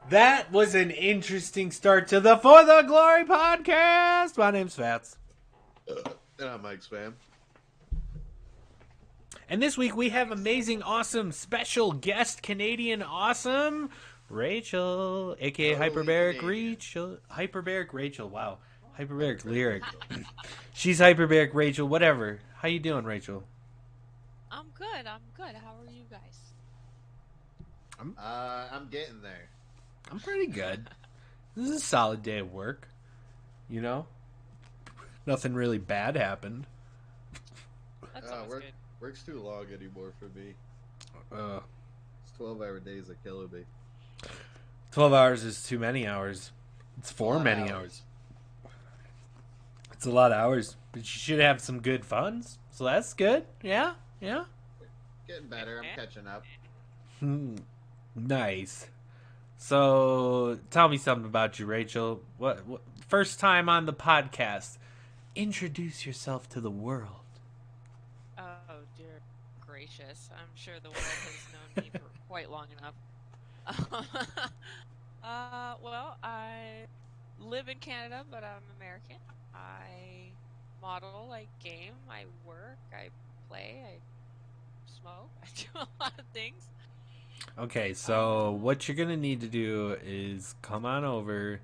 That was an interesting start to the For the Glory podcast. My name's Fats. And I'm MicSpam. And this week we have amazing, awesome, special guest, Canadian awesome, Rachel, aka Hyperbaric Rachel. Hyperbaric Rachel, wow. Hyperbaric Lyric. She's Hyperbaric Rachel, whatever. How you doing, Rachel? I'm good. How are you guys? I'm getting there. I'm pretty good. This is a solid day of work. You know? Nothing really bad happened. That's always good. Work's too long anymore for me. It's 12-hour days that killing me. 12 hours is too many hours. It's for many hours. It's a lot of hours. But you should have some good funds. So that's good. Yeah? Getting better. I'm catching up. Nice. So, tell me something about you, Rachel. What first time on the podcast. Introduce yourself to the world. Oh, dear gracious. I'm sure the world has known me for quite long enough. Well, I live in Canada, but I'm American. I model, I game, I work, I play, I smoke. I do a lot of things. Okay, so what you're going to need to do is come on over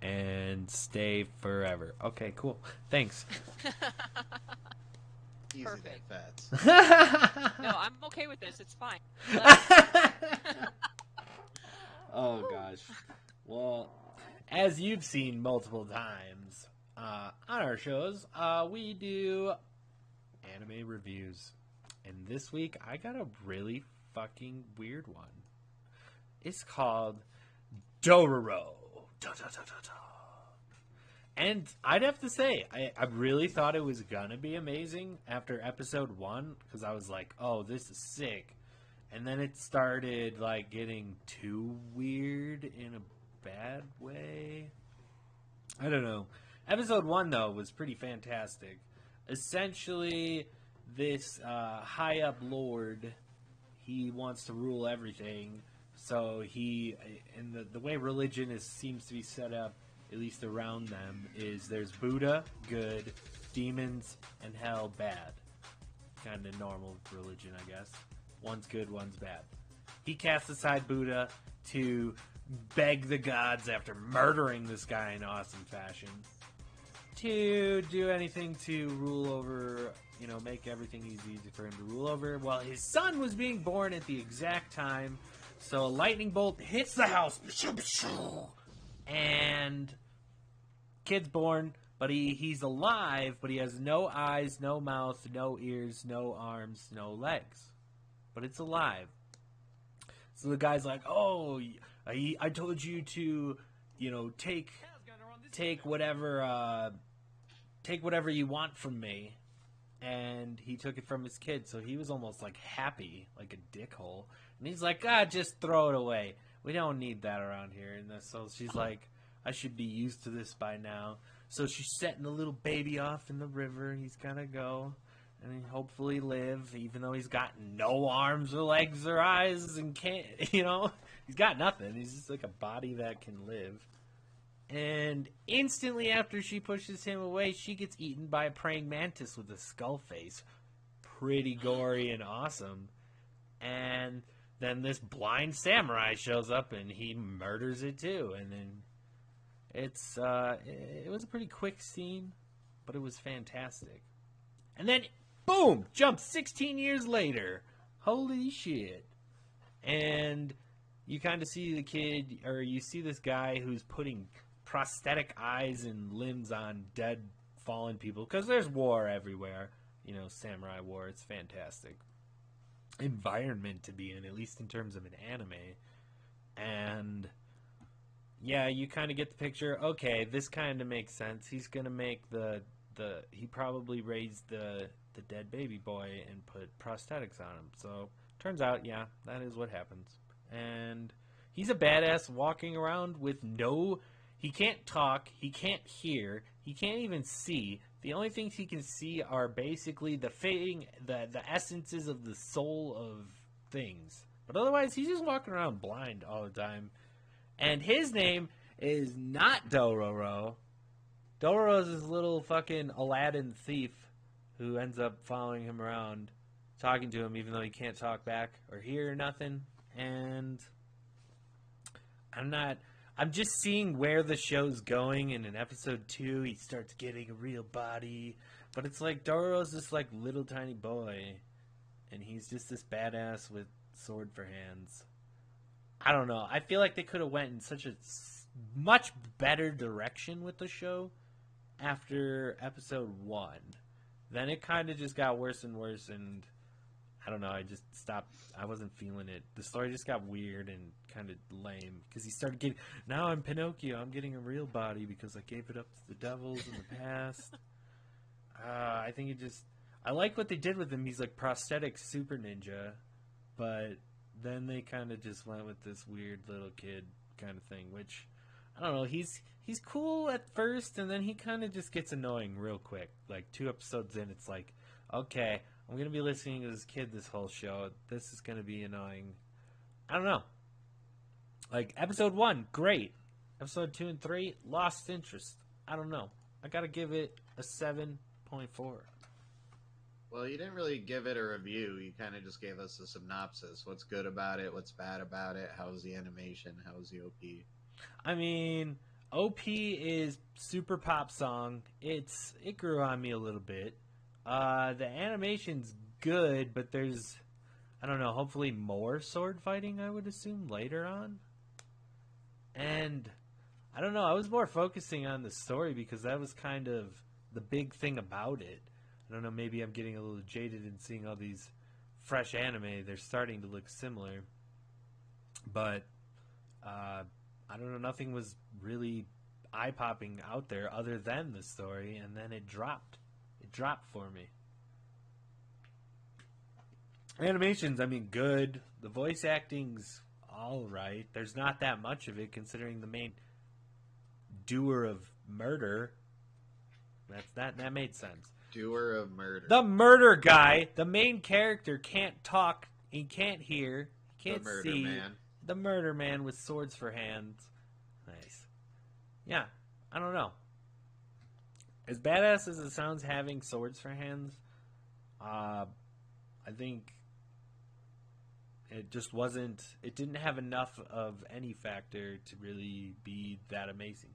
and stay forever. Okay, cool. Thanks. Easy Perfect. that, Fats. No, I'm okay with this. It's fine. Oh, gosh. Well, as you've seen multiple times on our shows, we do anime reviews. And this week, I got a really fucking weird one. It's called Dororo. And I'd have to say, I really thought it was gonna be amazing after episode 1, because I was like, oh, this is sick. And then it started like getting too weird in a bad way. I don't know. Episode 1 though was pretty fantastic. Essentially, this high up lord, he wants to rule everything. So and the way religion seems to be set up, at least around them, is there's Buddha, good, demons, and hell, bad. Kind of normal religion, I guess. One's good, one's bad. He casts aside Buddha to beg the gods, after murdering this guy in awesome fashion, to do anything to rule over, make everything easy for him to rule over. Well, his son was being born at the exact time, so a lightning bolt hits the house, and kid's born, but he's alive, but he has no eyes, no mouth, no ears, no arms, no legs. But it's alive. So the guy's like, oh, I told you to, take whatever you want from me. And he took it from his kid, so he was almost like happy, like a dickhole. And he's like, just throw it away. We don't need that around here. And so she's like, I should be used to this by now. So she's setting the little baby off in the river. He's gonna go and hopefully live, even though he's got no arms or legs or eyes and can't, he's got nothing. He's just like a body that can live. And instantly after she pushes him away, she gets eaten by a praying mantis with a skull face. Pretty gory and awesome. And then this blind samurai shows up and he murders it too. And then it was a pretty quick scene, but it was fantastic. And then, boom, jump 16 years later. Holy shit. And you kind of see the kid, or you see this guy who's putting prosthetic eyes and limbs on dead, fallen people, because there's war everywhere. Samurai war. It's fantastic environment to be in, at least in terms of an anime. And yeah, you kind of get the picture. Okay, this kind of makes sense. He's gonna make he probably raised the dead baby boy and put prosthetics on him. So turns out, yeah, that is what happens. And he's a badass walking around with he can't talk, he can't hear, he can't even see. The only things he can see are basically the essences of the soul of things. But otherwise, he's just walking around blind all the time. And his name is not Dororo. Dororo is this little fucking Aladdin thief who ends up following him around, talking to him even though he can't talk back or hear nothing. And I'm just seeing where the show's going, and in episode 2 he starts getting a real body. But it's like Dororo's this like little tiny boy, and he's just this badass with sword for hands. I don't know. I feel like they could have went in such a much better direction with the show after episode 1. Then it kind of just got worse and worse, and I don't know. I just stopped. I wasn't feeling it. The story just got weird and kind of lame because he started getting. Now I'm Pinocchio. I'm getting a real body because I gave it up to the devils in the past. I think it just. I like what they did with him. He's like prosthetic super ninja, but then they kind of just went with this weird little kid kind of thing, which I don't know. He's cool at first, and then he kind of just gets annoying real quick. Like 2 episodes in, it's like, okay, I'm going to be listening to this kid this whole show. This is going to be annoying. I don't know. Like, episode 1, great. Episode 2 and 3, lost interest. I don't know. I got to give it a 7.4. Well, you didn't really give it a review. You kind of just gave us a synopsis. What's good about it? What's bad about it? How's the animation? How's the OP? I mean, OP is super pop song. It grew on me a little bit. The animation's good, but there's, I don't know, hopefully more sword fighting, I would assume, later on. And, I don't know, I was more focusing on the story because that was kind of the big thing about it. I don't know, maybe I'm getting a little jaded and seeing all these fresh anime. They're starting to look similar. But, I don't know, nothing was really eye-popping out there other than the story, and then it dropped. It dropped for me. Animations, I mean, good. The voice acting's alright. There's not that much of it considering the main doer of murder. That made sense. Doer of murder. The murder guy, the main character, can't talk, he can't hear, he can't The murder see. man. The murder man with swords for hands. Nice. Yeah, I don't know. As badass as it sounds having swords for hands, I think it just wasn't, it didn't have enough of any factor to really be that amazing.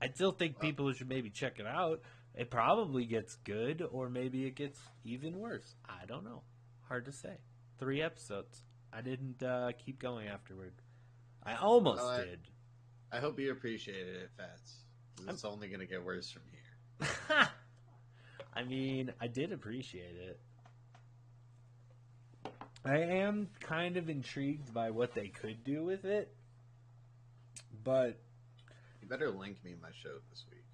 I still think people should maybe check it out. It probably gets good, or maybe it gets even worse. I don't know. Hard to say. 3 episodes. I didn't keep going afterward. I almost did. I hope you appreciated it, Fats. It's only going to get worse from here. I mean, I did appreciate it. I am kind of intrigued by what they could do with it, but you better link me my show this week.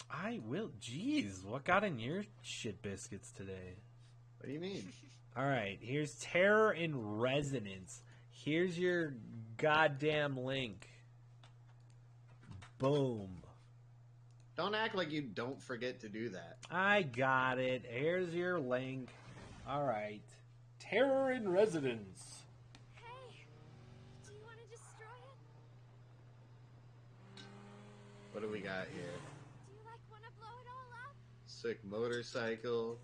I will. Jeez, what got in your shit biscuits today? What do you mean? All right, here's Terror in Resonance. Here's your goddamn link. Boom. Don't act like you don't forget to do that. I got it. Here's your link. All right. Terror in Resonance. Hey, do you want to destroy it? What do we got here? Do you want to blow it all up? Sick motorcycle.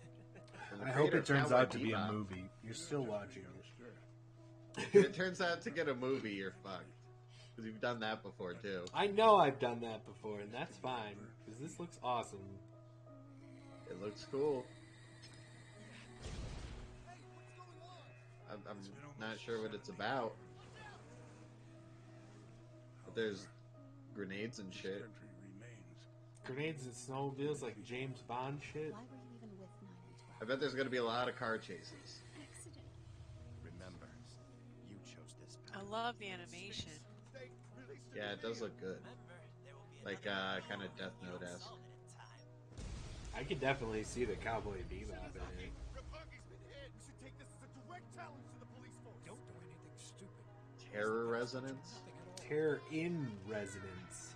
I hope it turns out to be a movie. You're still watching it. If it turns out to get a movie, you're fucked. Because you've done that before, too. I know I've done that before, and that's fine. Because this looks awesome. It looks cool. I'm not sure what it's about. But there's grenades and shit. Grenades and snowmobiles like James Bond shit. Why were you even with 9 and 12? I bet there's going to be a lot of car chases. Accident. Remember, you chose this I path. love the animation. Yeah, it does look good. Like, kind of Death Note-esque. I could definitely see the Cowboy Bebop in it. Terror Resonance? Terror in Resonance.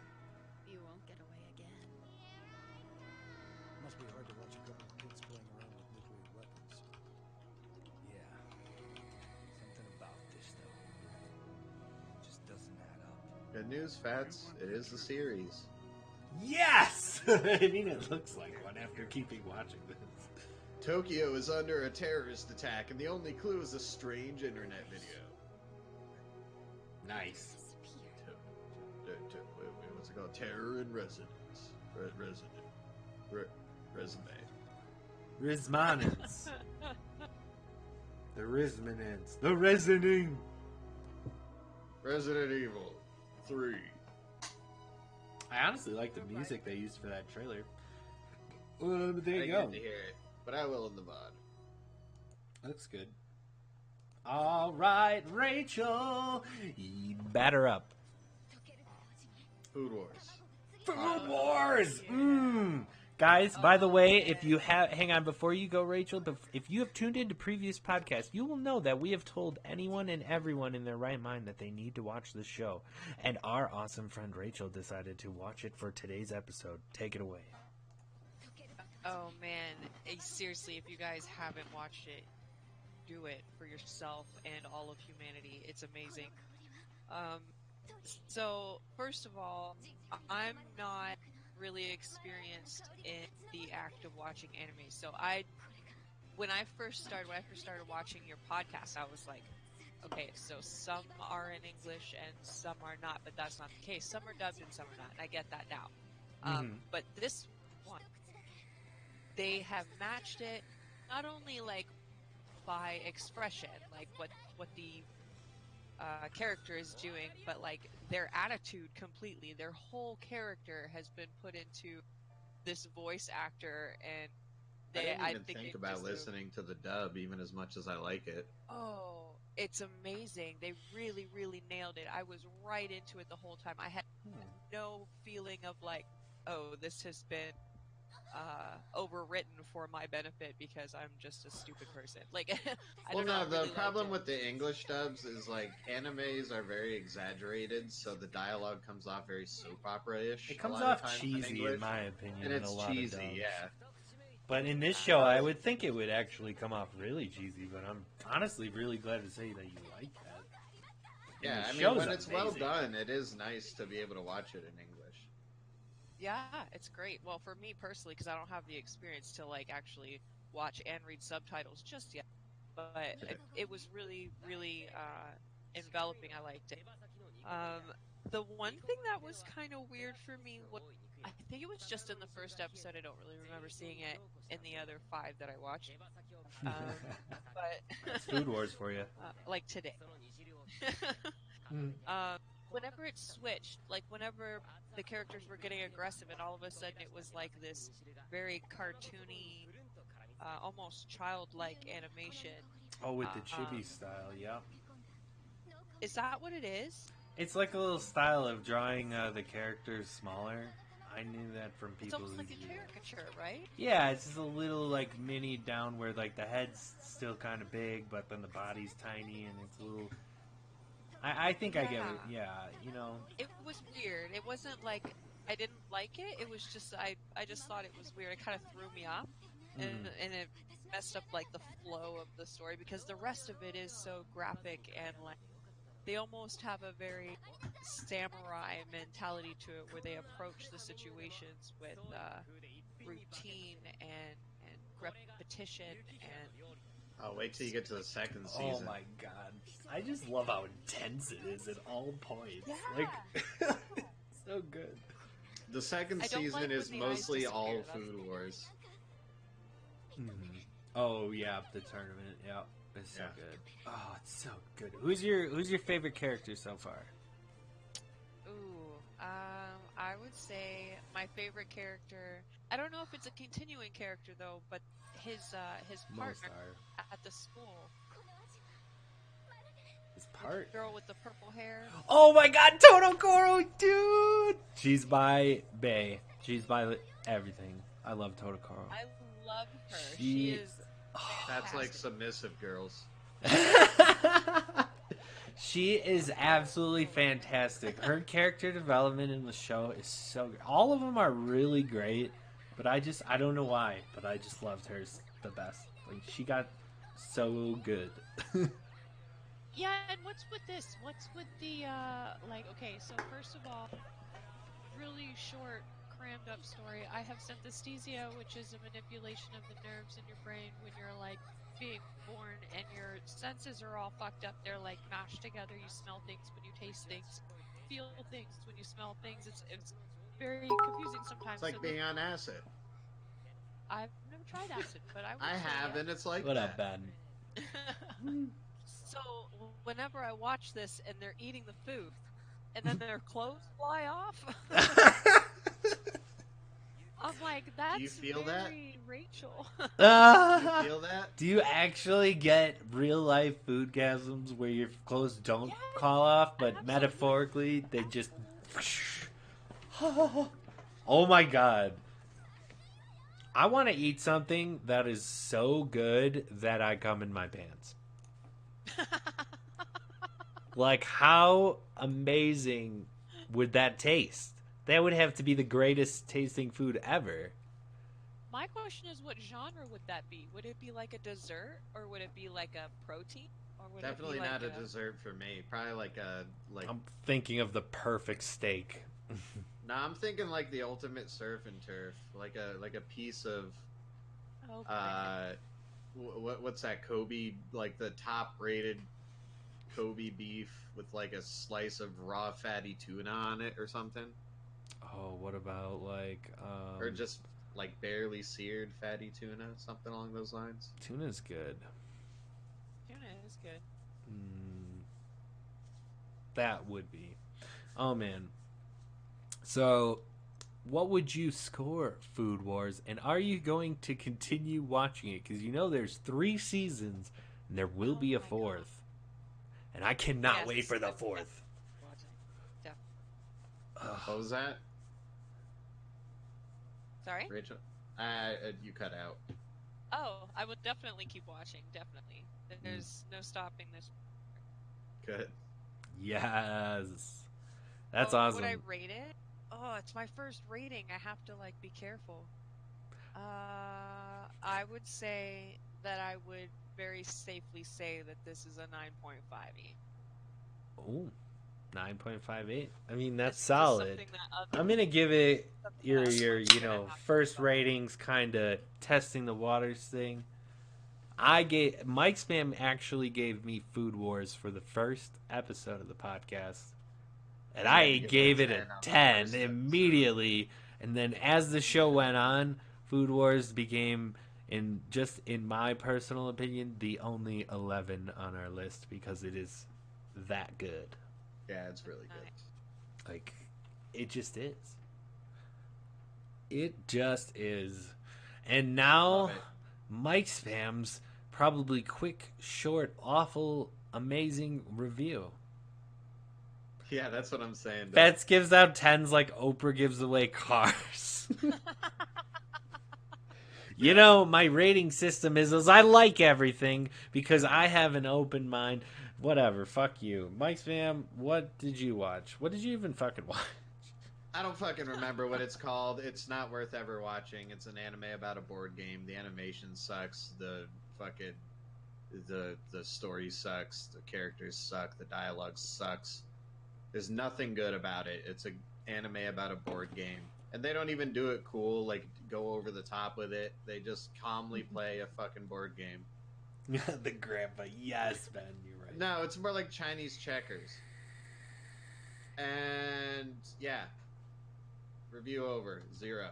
You won't get away again. Must be hard to watch a couple of kids playing around with nuclear weapons. Yeah. Something about this, though. Just doesn't add up. Good Good news, Fats. It is a series. Yes! I mean, it looks like one after keeping watching this. Tokyo is under a terrorist attack, and the only clue is a strange internet video. Nice. Wait, what's it called? Terror in Residence. Resume. Rismanance. The Rismanance. The Resoning. Resident Evil 3. I honestly like the music they used for that trailer. There I you didn't go. get to hear it, but I will in the mod. Looks good. All right, Rachel. Batter up. Food Wars. Food Wars! Guys, by the way, if you have... Hang on, before you go, Rachel, if you have tuned into previous podcasts, you will know that we have told anyone and everyone in their right mind that they need to watch this show. And our awesome friend Rachel decided to watch it for today's episode. Take it away. Oh man, seriously, if you guys haven't watched it, do it for yourself and all of humanity. It's amazing. So, first of all, I'm not really experienced in the act of watching anime. So when I first started watching your podcast, I was like, okay, so some are in English and some are not, but that's not the case. Some are dubbed and some are not, and I get that now. But this one, they have matched it not only like by expression, like what the character is doing, but like their attitude completely. Their whole character has been put into this voice actor, and I didn't even think about listening to the dub even as much as I like it. Oh, it's amazing. They really, really nailed it. I was right into it the whole time. I had no feeling of like, oh, this has been overwritten for my benefit because I'm just a stupid person. Like, I don't know. The problem with the English dubs is like animes are very exaggerated, so the dialogue comes off very soap opera-ish. It comes off cheesy, in my opinion. And it's in a lot cheesy, of dubs. yeah. But in this show, I would think it would actually come off really cheesy. But I'm honestly really glad to say that you like that. Yeah, I mean, when it's well done, it is nice to be able to watch it in English. Yeah, it's great. Well, for me personally, because I don't have the experience to like actually watch and read subtitles just yet, but it was really, really enveloping. I liked it. The one thing that was kind of weird for me was, I think it was just in the first episode. I don't really remember seeing it in the other 5 that I watched. But it's Food Wars for you. Like today. Whenever it switched, like whenever the characters were getting aggressive and all of a sudden it was like this very cartoony, almost childlike animation. Oh, with the chibi style, yeah. Is that what it is? It's like a little style of drawing the characters smaller. I knew that from people. It's almost like a caricature, right? Yeah, it's just a little like mini down where like the head's still kind of big, but then the body's tiny and it's a little... I think I get it. Yeah, you know. It was weird. It wasn't like I didn't like it. It was just I just thought it was weird. It kind of threw me off, and it messed up like the flow of the story because the rest of it is so graphic and like they almost have a very samurai mentality to it, where they approach the situations with routine and repetition and. Oh, wait till you get to the second season. Oh my god. I just love how intense it is at all points. Yeah. Like, so good. The second season is mostly all Food Wars. Oh, yeah, the tournament. Yeah, it's so good. Oh, it's so good. Who's your favorite character so far? Ooh, I would say my favorite character. I don't know if it's a continuing character though, but his partner at the school. His part? The girl with the purple hair. Oh my god, Totokoro, dude! She's by Bae. She's by everything. I love Totokoro. I love her. She is. That's like submissive girls. She is absolutely fantastic. Her character development in the show is so good. All of them are really great, but I don't know why, but I just loved hers the best. Like, she got so good. Yeah, and what's with this? What's with the like? Okay, so first of all, really short, crammed up story. I have synesthesia, which is a manipulation of the nerves in your brain when you're like being born and your senses are all fucked up. They're like mashed together. You smell things when you taste things, feel things when you smell things. It's very confusing sometimes. It's like being on acid. I've never tried acid, but I would I say have, yes. and it's like What that. up, Ben? So whenever I watch this and they're eating the food, and then their clothes fly off, I'm like, Do you that's feel that? very Rachel. Do you Ah! feel that? Do you actually get real life foodgasms where your clothes don't Yes, fall off, but absolutely. metaphorically they just. Absolutely. Oh my god. I want to eat something that is so good that I come in my pants. Like, how amazing would that taste? That would have to be the greatest tasting food ever. My question is, what genre would that be? Would it be like a dessert, or would it be like a protein, or would Definitely it be not like a dessert for me. Probably like a like. I'm thinking of the perfect steak. Nah, I'm thinking like the ultimate surf and turf, like a piece of Oh boy. what's that Kobe, like the top rated Kobe beef with like a slice of raw fatty tuna on it or something, Oh, what about like or just like barely seared fatty tuna, something along those lines. tuna's good. Tuna is good. Mm, that would be. Oh man. So, what would you score Food Wars, and are you going to continue watching it? Because you know there's 3 seasons, and there will Oh be a my God. 4th, and I cannot Yes, wait for the I'm 4th. watching. What was that, Sorry? Rachel? You cut out. Oh, I would definitely keep watching. Definitely. Mm. There's no stopping this. Good. Yes, that's What awesome. would I rate it? Oh, it's my first rating. I have to like be careful. I would say that I would very safely say that this is a 9.5e. Oh, 9.58. I mean, that's This is solid. something that I'm gonna give it something your that your others are you gonna know have to first give up. ratings, kind of testing the waters thing. I gave MicSpam actually gave me Food Wars for the first episode of the podcast, and Yeah, I you gave gave it it a a 10 on the 10 first episode. immediately. And then as the show went on, Food Wars became, in my personal opinion, the only 11 on our list because it is that good. Yeah, it's really good. Nice. Like, it just is. It just is. And now, Love it. Mike Spam's probably quick, short, awful, amazing review. Yeah, that's what I'm saying. Betts gives out 10s like Oprah gives away cars. You know, my rating system is I like everything because I have an open mind. Whatever, fuck you. Mike Spam, what did you watch? What did you even fucking watch? I don't fucking remember what it's called. It's not worth ever watching. It's an anime about a board game. The animation sucks. The fucking the story sucks. The characters suck. The dialogue sucks. There's nothing good about it. It's an anime about a board game. And they don't even do it cool, like go over the top with it. They just calmly play a fucking board game. The grandpa. Yes, Ben, you're right. No, it's more like Chinese checkers. And yeah. Review over. 0.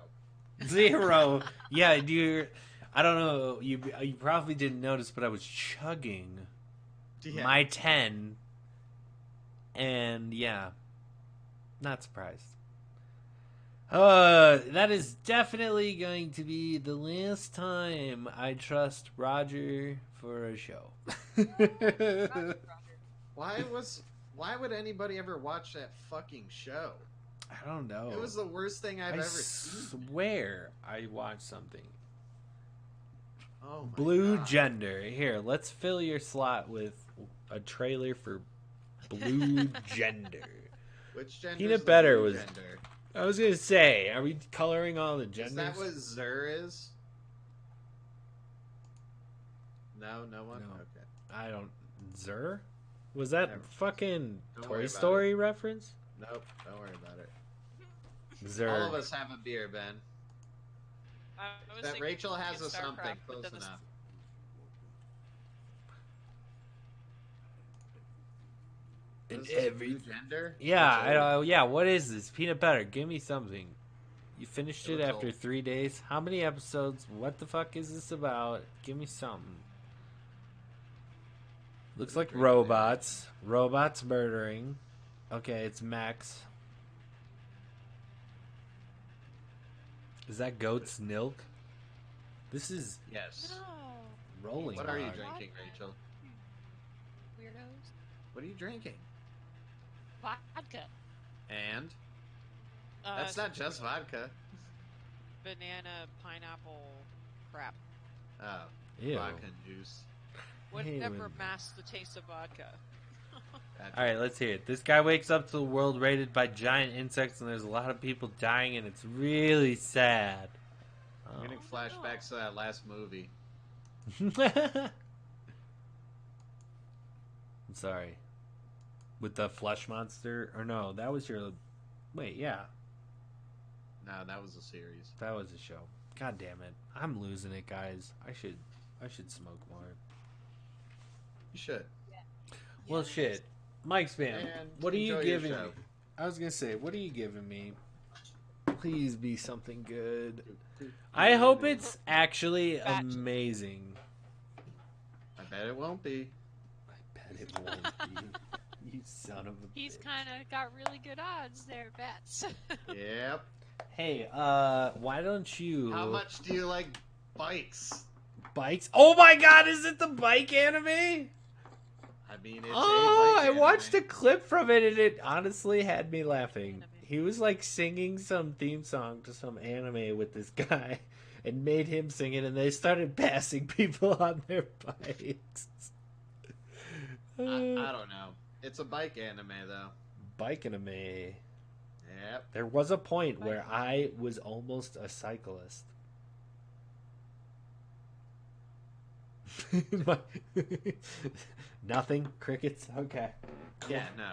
0. Yeah, dude. I don't know. You probably didn't notice, but I was chugging Yeah. my 10. And yeah, not surprised. That is definitely going to be the last time I trust Roger for a show. Why would anybody ever watch that fucking show? I don't know. It was the worst thing I've I ever seen. swear I watched something. Oh my Blue God. Gender. Here, let's fill your slot with a trailer for Blue Gender. Which gender? Peanut Butter was. Gender? I was gonna say, are we coloring all the genders? Is that what Zer is? No one. No. Okay. I don't. Zer? Was that Never. fucking Don't worry Toy about Story reference? Nope, don't worry about it. Zerg. All of us have a beer, Ben. I was That thinking Rachel has a StarCraft, something but close then this- enough. In Is this every- new gender? Yeah, yeah. What is this? Peanut butter. Give me something. You finished It it looks after old. 3 days. How many episodes? What the fuck is this about? Give me something. Looks like Drink robots. Robots murdering. Okay, it's Max. Is that goat's milk? This is Yes. No. rolling. What are you Rock. drinking, Rachel? Weirdos. What are you drinking? Vodka. And that's not just vodka. Banana, pineapple, crap. Oh, Ew. vodka and juice. Whatever Ew. masks the taste of vodka. Gotcha. All right, let's hear it. This guy wakes up to a world raided by giant insects, and there's a lot of people dying, and it's really sad. I'm getting flashbacks to that last movie. I'm sorry. With the flesh monster, or no? That was your. Wait, yeah, No, that was a series. that was a show. God damn it, I'm losing it, guys. I should smoke more. You should. Well, shit, MicSpam. And What are you enjoy your giving show. me? I was gonna say, what are you giving me? Please be something good. I hope it's actually Fat. amazing. I bet it won't be. I bet it won't be. You son of a He's bitch. kind of got really good odds there, Bets. Yep. Hey, why don't you... How much do you like bikes? Bikes? Oh my god, is it the bike anime? I mean, it's Oh, a I bike watched a anime. clip from it and it honestly had me laughing. He was like singing some theme song to some anime with this guy and made him sing it, and they started passing people on their bikes. I don't know. It's a bike anime, though. Bike anime. Yep. There was a point where I was almost a cyclist. Nothing? Crickets? Okay. Yeah, no.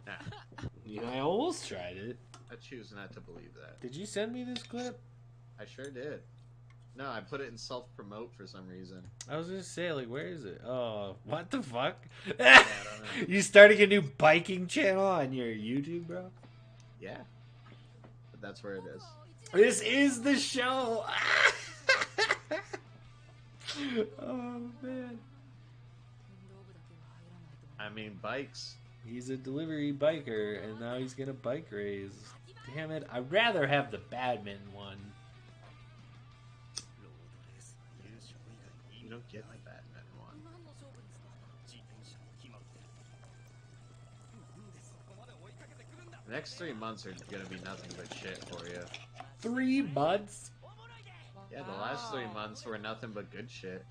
No. You know, I almost tried it. I choose not to believe that. Did you send me this clip? I sure did. No, I put it in self-promote for some reason. I was gonna say, like, where is it? Oh, what the fuck? I don't know. You starting a new biking channel on your YouTube, bro? Yeah. But that's where it is. This is the show! Oh, man. I mean, bikes. He's a delivery biker, and now he's gonna bike race. Damn it, I'd rather have the badminton one. You don't get the Batman one. The next 3 months are gonna be nothing but shit for you. 3 months? Yeah, the last 3 months were nothing but good shit.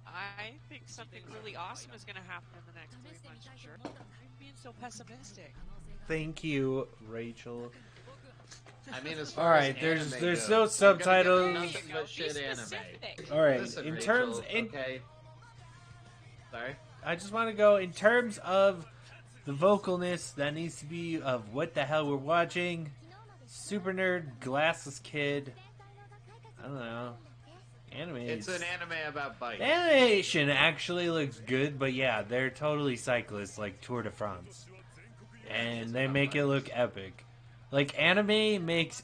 I think something really awesome is going to happen in the next 3 months, sure. I'm being so pessimistic. Thank you, Rachel. I mean, as far Alright, as there's anime there's goes, no I'm gonna give subtitles. you nothing Be but shit anime. specific. Alright, Listen, in Rachel, terms okay. Sorry. I just want to go in terms of the vocalness that needs to be of what the hell we're watching. Super nerd, glassless kid. I don't know. Anime. It's an anime about bikes. Animation actually looks good, but yeah, they're totally cyclists like Tour de France. And they make it look epic. Like, anime makes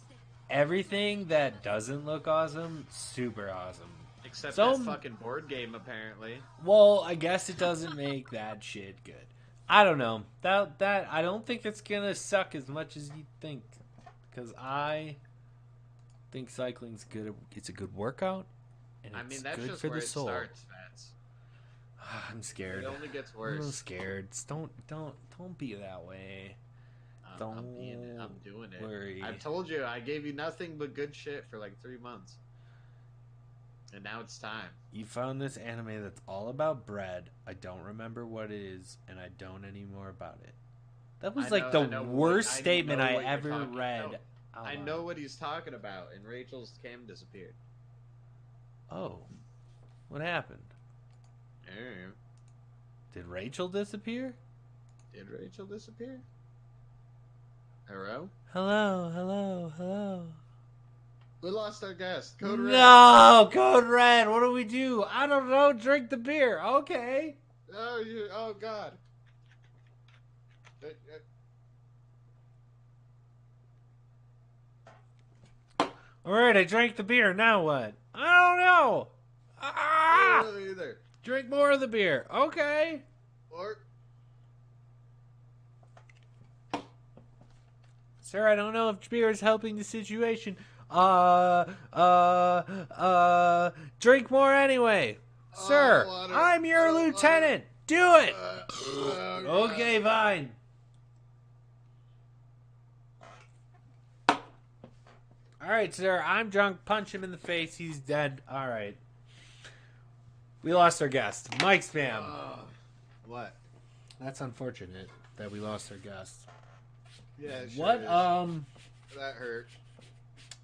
everything that doesn't look awesome super awesome. Except So- that fucking board game, apparently. Well, I guess it doesn't make that shit good. I don't know. That I don't think it's gonna suck as much as you think. Because I think cycling's good. It's a good workout. And I it's mean, that's good just for where the it soul. starts, Vats. I'm scared. It only gets I'm worse. scared. Don't be that way. I'm being it. I'm doing it. worry. I've told you, I gave you nothing but good shit for like 3 months. And now it's time. You found this anime that's all about bread. I don't remember what it is, and I don't anymore about it. That was I like know- the I know worst what- I statement know I what you're ever talking- read. no, out I loud. know what he's talking about, and Rachel's cam disappeared. Oh, what happened? Yeah. Did Rachel disappear? Did Rachel disappear? Hello? Hello. We lost our guest. Code Red. No, Code Red. What do we do? I don't know. Drink the beer. Okay. Oh God. All right, I drank the beer. Now what? I don't know. I don't know either. Drink more of the beer. Okay. Or Sir, I don't know if beer is helping the situation. Drink more anyway. Sir, water. I'm your lieutenant. Do it. Okay, fine. All right, sir, I'm drunk. Punch him in the face. He's dead. All right. We lost our guest. MicSpam. What? That's unfortunate that we lost our guest. Yeah, it sure What? is. That hurt.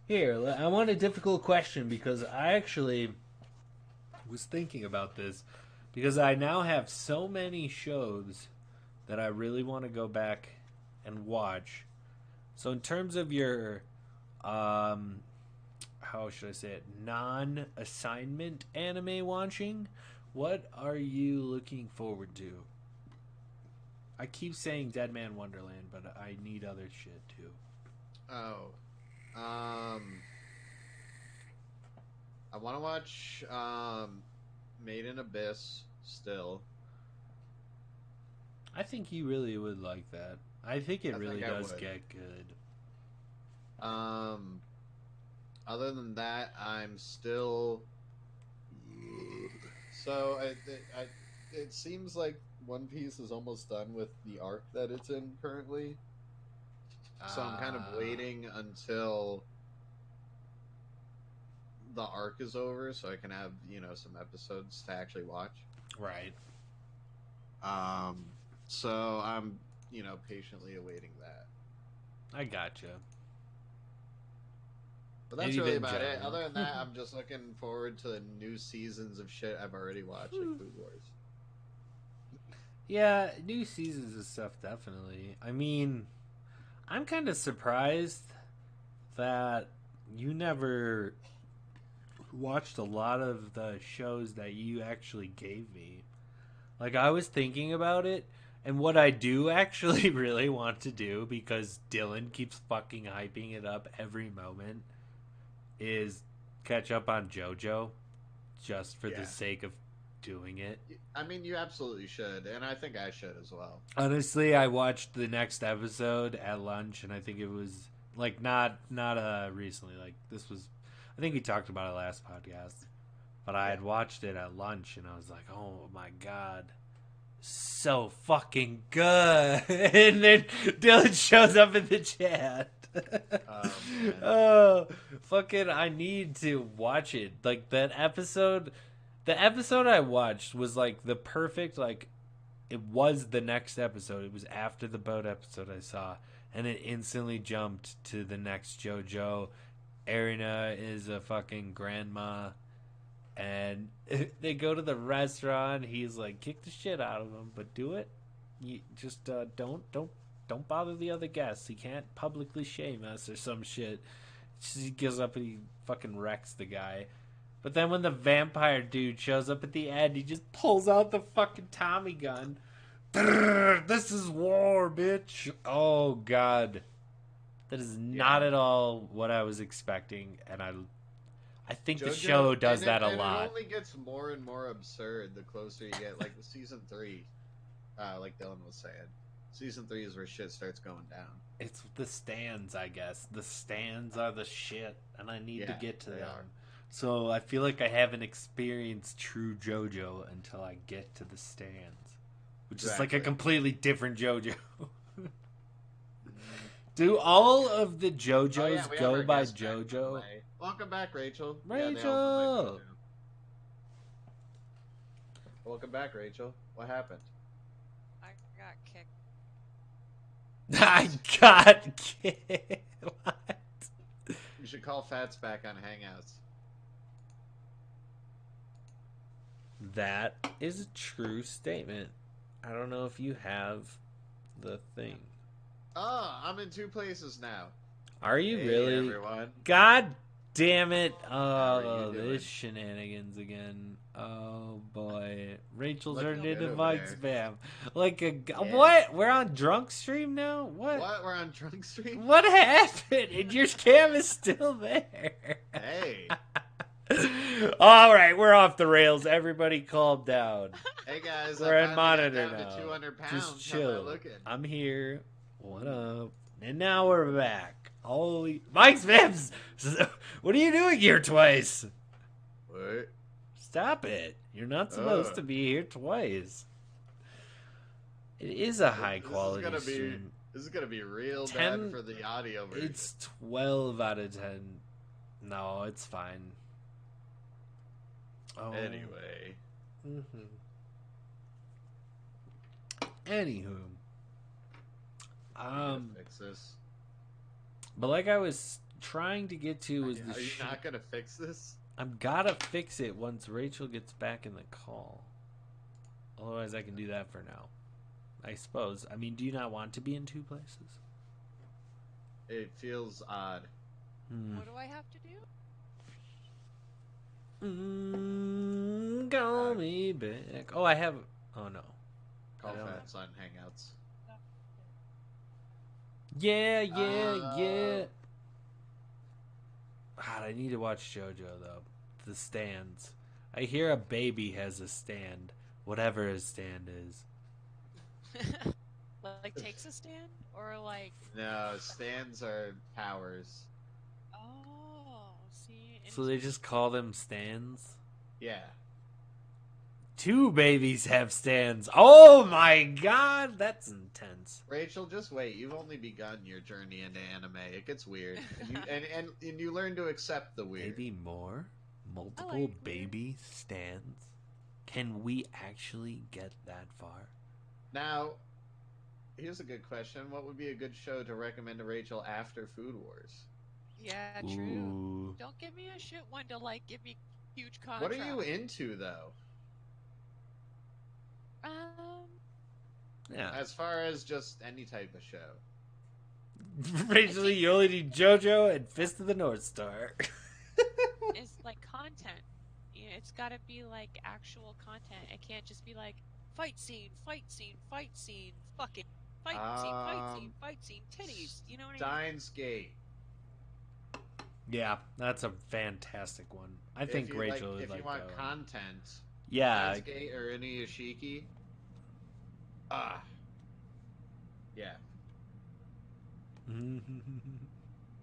Here, I want a difficult question because I actually was thinking about this because I now have so many shows that I really want to go back and watch. So in terms of your how should I say it, non-assignment anime watching, what are you looking forward to? I keep saying Dead Man Wonderland, but I need other shit too. I want to watch Made in Abyss still. I think you really would like that. I think it really think I does would. get good. Other than that, I'm still. So it seems like One Piece is almost done with the arc that it's in currently. So I'm kind of waiting until the arc is over so I can have, some episodes to actually watch. Right. So I'm, patiently awaiting that. I gotcha. But that's And you've really been about it. jelly. Other than that, I'm just looking forward to new seasons of shit I've already watched, like Food Wars. Yeah, new seasons of stuff, definitely. I mean, I'm kind of surprised that you never watched a lot of the shows that you actually gave me. Like, I was thinking about it, and what I do actually really want to do, because Dylan keeps fucking hyping it up every moment, is catch up on JoJo, just for the sake of doing it. I mean, you absolutely should, and I think I should as well. Honestly, I watched the next episode at lunch, and I think it was like not recently. Like this was, I think we talked about it last podcast, but I had watched it at lunch, and I was like, oh my god, so fucking good. And then Dylan shows up in the chat. Oh, fucking! I need to watch it. Like that episode. The episode I watched was like the perfect, like, it was the next episode. It was after the boat episode I saw, and it instantly jumped to the next JoJo. Erina is a fucking grandma, and they go to the restaurant. He's like, kick the shit out of him, but do it. You just don't bother the other guests. He can't publicly shame us or some shit. He goes up and he fucking wrecks the guy. But then when the vampire dude shows up at the end, he just pulls out the fucking Tommy gun. This is war, bitch. Oh, God. That is not at all what I was expecting. And I think the show does that a lot. It only gets more and more absurd the closer you get. Like, season 3, like Dylan was saying. Season 3 is where shit starts going down. It's the stands, I guess. The stands are the shit, and I need to get to them. Are. So I feel like I haven't experienced true JoJo until I get to the stands, which is like a completely different JoJo. Do all of the JoJos go by JoJo? Welcome back, Rachel. Rachel! Welcome back, Rachel. What happened? I got kicked. I got kicked. What? You should call Fats back on Hangouts. That is a true statement. I don't know if you have the thing. Oh, I'm in 2 places now. Are you Hey, really? everyone. God damn it. How are Oh, you doing? this shenanigans again. Oh, boy. Rachel Looking turned into good over Mike's there. spam. Like a... Yeah. What? We're on drunk stream now? What? We're on Drunk Stream? What happened? And your cam is still there. Hey. All right, we're off the rails. Everybody calm down. Hey, guys. We're I in finally got monitor down now. to 200 pounds. Just How am I chill. looking? I'm here. What up? And now we're back. Holy... Mike's Vips! What are you doing here twice? What? Stop it. You're not supposed to be here twice. It is a high quality stream. This is gonna be real 10 bad for the audio version. It's 12 out of 10. No, it's fine. Oh. Anyway. Anywho. Fix this. But like I was trying to get to was the Are you not gonna fix this? I'm gotta fix it once Rachel gets back in the call. Otherwise I can do that for now. I suppose. I mean, do you not want to be in 2 places? It feels odd. What do I have to do? Call me back. Oh, I have... Oh, no. Call I don't Fats on Hangouts. Yeah. God, I need to watch JoJo, though. The stands. I hear a baby has a stand. Whatever his stand is. Like takes a stand? Or like... No, stands are powers. Oh, see? So they just call them stands? Yeah. 2 babies have stands. Oh my god, that's intense. Rachel, just wait. You've only begun your journey into anime. It gets weird, and you learn to accept the weird. Maybe more? Multiple I like baby stands? Can we actually get that far? Now, here's a good question. What would be a good show to recommend to Rachel after Food Wars? Yeah, true. Ooh. Don't give me a shit one to like give me huge contrast. What are you into, though? Yeah. As far as just any type of show. Rachel, you only need JoJo and Fist of the North Star. It's like content. You know, it's got to be like actual content. It can't just be like fight scene, fucking fight scene, titties. You know what I mean? Steins Gate. Yeah, that's a fantastic one. I think Rachel would like that. If you want one. content, Yeah. Steins Gate or Inuyashiki. Yeah.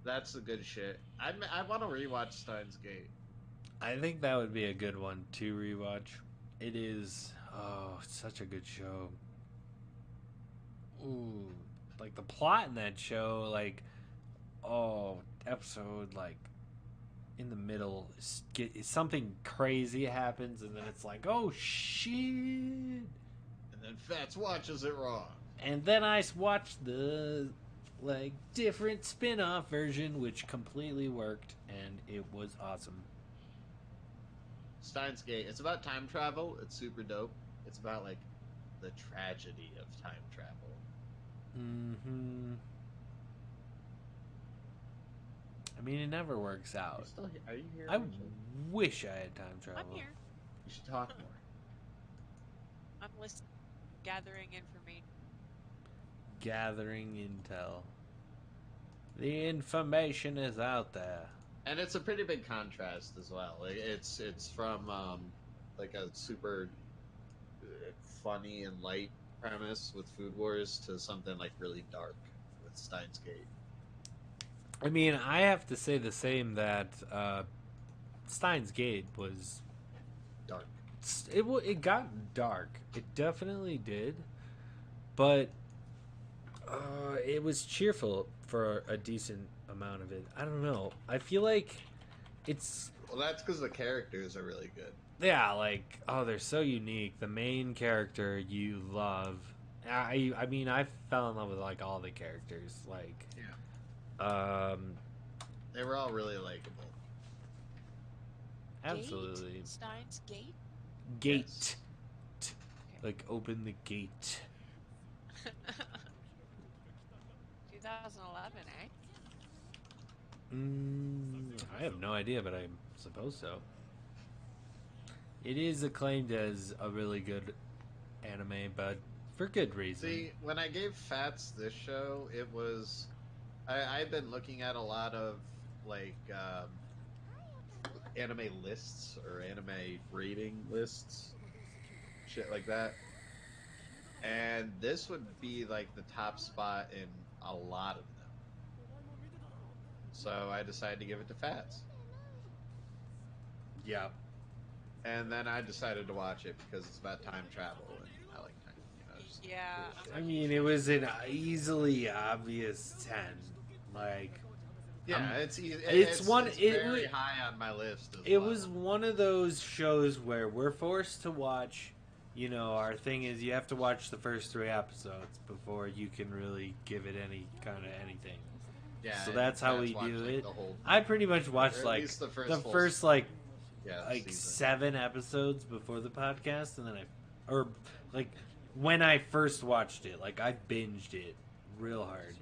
That's the good shit. I want to rewatch Steins Gate. I think that would be a good one to rewatch. It is, it's such a good show. Ooh, like the plot in that show, like, episode, like, in the middle, something crazy happens, and then it's like, oh shit. And then Fats watches it wrong. And then I watched the, like, different spin-off version, which completely worked, and it was awesome. Steins Gate. It's about time travel. It's super dope. It's about, like, the tragedy of time travel. Mm-hmm. I mean, it never works out. Are you here? I wish I had time travel. I'm here. You should talk more. I'm listening, gathering information. Gathering intel. The information is out there. And it's a pretty big contrast as well. Like, it's from like a super funny and light premise with Food Wars to something like really dark with Steins Gate. I mean, I have to say the same that Steins Gate was Dark. It got dark. It definitely did, but it was cheerful for a decent amount of it. I don't know. I feel like it's... Well, that's because the characters are really good. Yeah, like, they're so unique. The main character you love. I mean, I fell in love with, like, all the characters. Like, yeah. They were all really likable. Absolutely. Steins Gate? Gate. Okay. Like, open the gate. 2011, eh? I have no idea, but I suppose so. It is acclaimed as a really good anime, but for good reason. See, when I gave Fats this show, it was I've been looking at a lot of like anime lists or anime rating lists, shit like that. And this would be like the top spot in a lot of them. So I decided to give it to Fats. Yeah. And then I decided to watch it because it's about time travel and I like time, just Yeah. cool shit. I mean, it was an easily obvious 10. Like, Yeah, it's it's one. It's It very was. high on my list as It well. was one of those shows where we're forced to watch. You know, our thing is you have to watch the first 3 episodes before you can really give it any kind of anything. Yeah, So that's how we watched, do like, it. the whole, I pretty much watched or at like least the the full- first like season. 7 episodes before the podcast, and then when I first watched it, like I binged it real hard,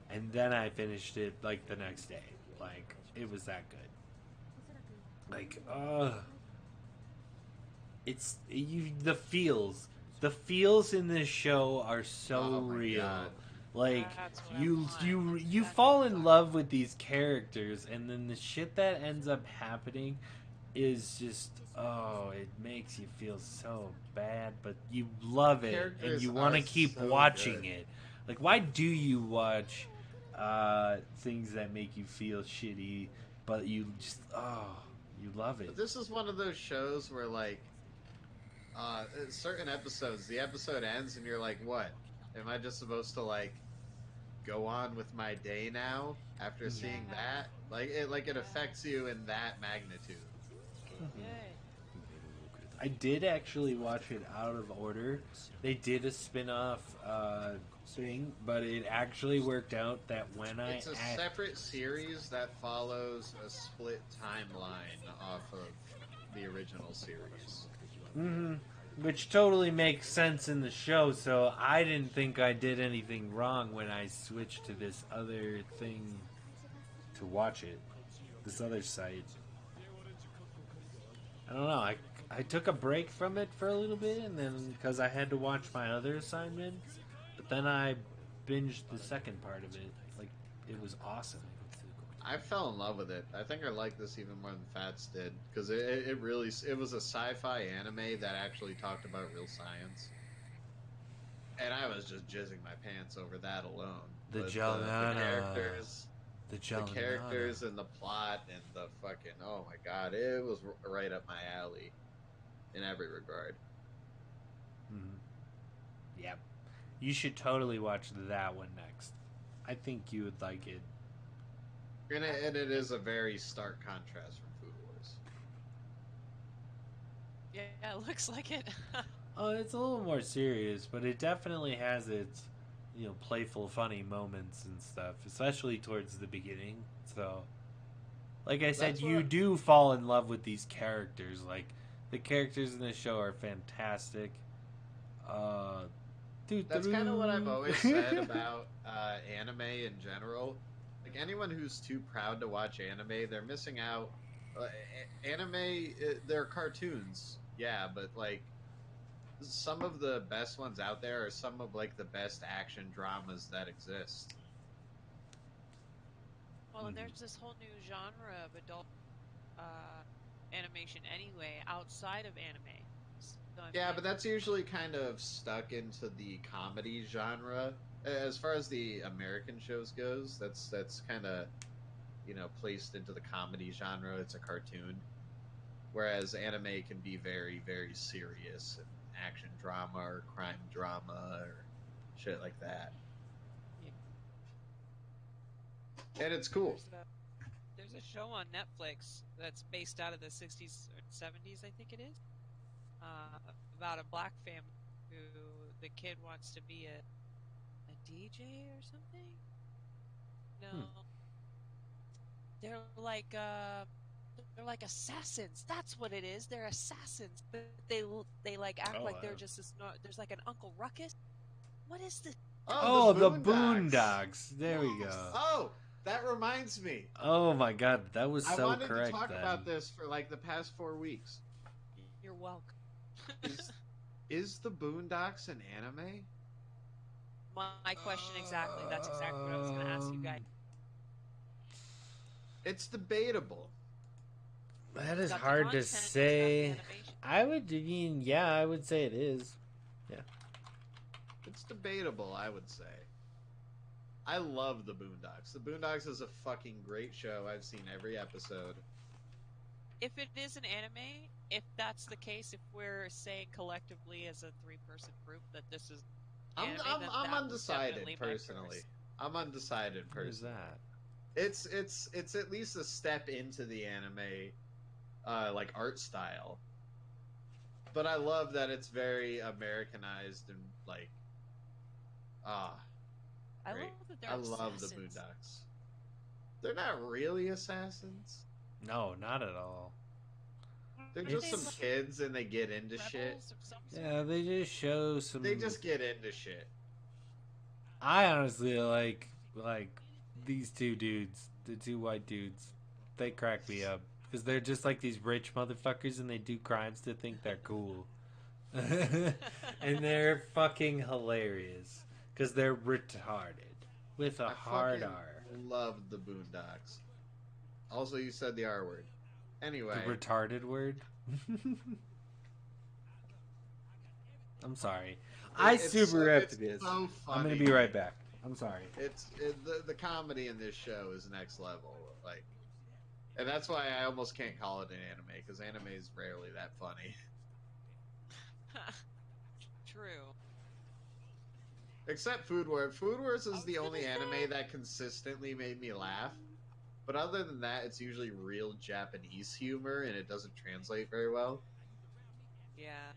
and then I finished it like the next day. Like it was that good. Like the feels in this show are so Oh my real. God. Like That's what I you want. you That's you exactly fall what in I'm love with these characters, and then the shit that ends up happening is just it makes you feel so bad, but you love it and Characters you want to are keep so watching good. it. Like, why do you watch things that make you feel shitty, but you just you love it? But this is one of those shows where, like, certain episodes, the episode ends and you're like, what? Am I just supposed to, like, go on with my day now after seeing Yeah. that? It affects you in that magnitude. Good. I did actually watch it out of order. They did a spin-off thing, but it actually worked out that when It's a separate series that follows a split timeline off of the original series. which totally makes sense in the show, so I didn't think I did anything wrong when I switched to this other thing to watch it. This other site. I don't know. I took a break from it for a little bit, and then because I had to watch my other assignments, but then I binged the second part of it. Like, it was awesome. I fell in love with it. I think I like this even more than Fats did because it was a sci-fi anime that actually talked about real science, and I was just jizzing my pants over that alone. The But Jalnana. the characters and the plot and the fucking oh my god, it was right up my alley in every regard. Mm-hmm. Yep. You should totally watch that one next. I think you would like it. And it is a very stark contrast from Food Wars. Yeah, it looks like it. Oh, it's a little more serious, but it definitely has its, playful, funny moments and stuff, especially towards the beginning. So, like I said, That's you what- do fall in love with these characters. Like, the characters in this show are fantastic. That's kind of what I've always said about anime in general. Like anyone who's too proud to watch anime, they're missing out. Anime, they're cartoons, yeah, but like some of the best ones out there are some of like the best action dramas that exist. Well, and there's this whole new genre of adult animation anyway, outside of anime. So, Yeah, but that's usually kind of stuck into the comedy genre. As far as the American shows goes, that's kind of placed into the comedy genre. It's a cartoon, whereas anime can be very very serious and action drama or crime drama or shit like that. And it's cool. There's a show on Netflix that's based out of the 60s or 70s, I think it is, about a black family who the kid wants to be a DJ or something. No, they're like they're like assassins. That's what it is. They're assassins, but they like act Oh, like they're wow. just this. There's like an Uncle Ruckus. What is this? Oh, the Boondocks. Boondocks. There we go. Oh, that reminds me. Oh my god, that was I so wanted to correct talk then. about this for like the past 4 weeks. You're welcome. Is the Boondocks an anime? My question exactly. That's exactly what I was going to ask you guys. It's debatable. That is Got the hard to content, it's got the say. animation. I mean, yeah, I would say it is. It's debatable, I would say. I love the Boondocks. The Boondocks is a fucking great show. I've seen every episode. If it is an anime, if that's the case, if we're saying collectively as a 3-person group that this is anime, then I'm that was undecided definitely my personally. first. I'm undecided What is personally. that? It's at least a step into the anime like art style. But I love that it's very Americanized and like I great. love that they're I love the assassins. Boondocks. They're not really assassins. No, not at all. They're Aren't just they some like kids and they get into shit. rebels of some sort? Yeah, they just show some. They just get into shit. I honestly like these two dudes, the two white dudes. They crack me up because they're just like these rich motherfuckers and they do crimes to think they're cool, and they're fucking hilarious because they're retarded with a I hard fucking R. love the Boondocks. Also, you said the R word. Anyway, The retarded word. I'm sorry. I it's super so- repped it's this. so I'm gonna funny. be right back. I'm sorry. The comedy in this show is next level. Like, and that's why I almost can't call it an anime because anime is rarely that funny. True. Except Food Wars. Food Wars I is was the gonna only say- anime that consistently made me laugh. But other than that, it's usually real Japanese humor and it doesn't translate very well. Yeah.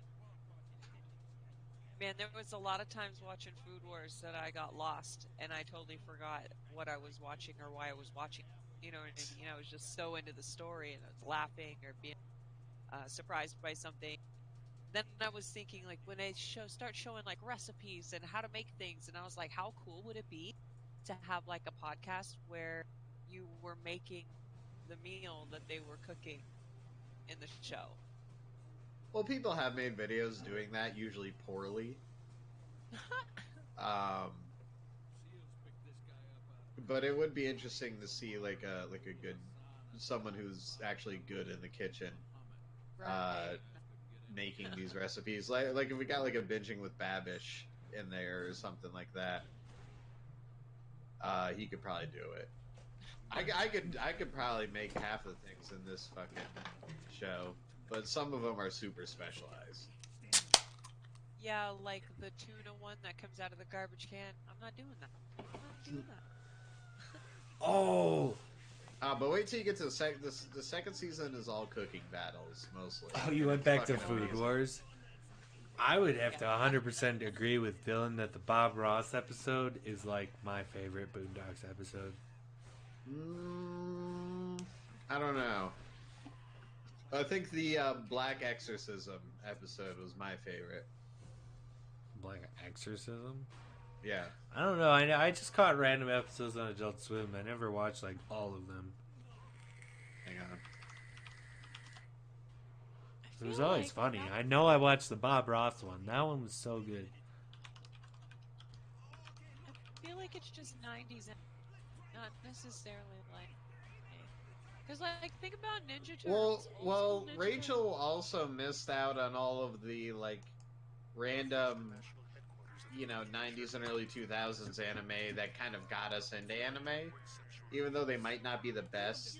Man, there was a lot of times watching Food Wars that I got lost and I totally forgot what I was watching or why I was watching. You know what I mean? I was just so into the story and I was laughing or being surprised by something. Then I was thinking, like, when they start showing like recipes and how to make things, and I was like, how cool would it be to have like a podcast where you were making the meal that they were cooking in the show? Well, people have made videos doing that, usually poorly. But it would be interesting to see like a good someone who's actually good in the kitchen Right. making these recipes. Like if we got like a binging with Babish in there or something like that, he could probably do it. I could probably make half of the things in this fucking show, but some of them are super specialized. Yeah, like the tuna one that comes out of the garbage can. I'm not doing that. I'm not doing that. Oh, But wait till you get to the second season is all cooking battles mostly. oh, you And went it's back to fucking Food amazing. Wars. I would have to 100% agree with Dylan that the Bob Ross episode is like my favorite Boondocks episode. I don't know. I think the Black Exorcism episode was my favorite. Black Exorcism? Yeah. I don't know. I just caught random episodes on Adult Swim. I never watched like all of them. Hang on. It was feel always like funny. that- I know I watched the Bob Ross one. That one was so good. I feel like it's just 90s and not necessarily like. Because, like, think about Ninja Turtles. Old Well, school Ninja Rachel Turtles. also missed out on all of the like random, 90s and early 2000s anime that kind of got us into anime, even though they might not be the best.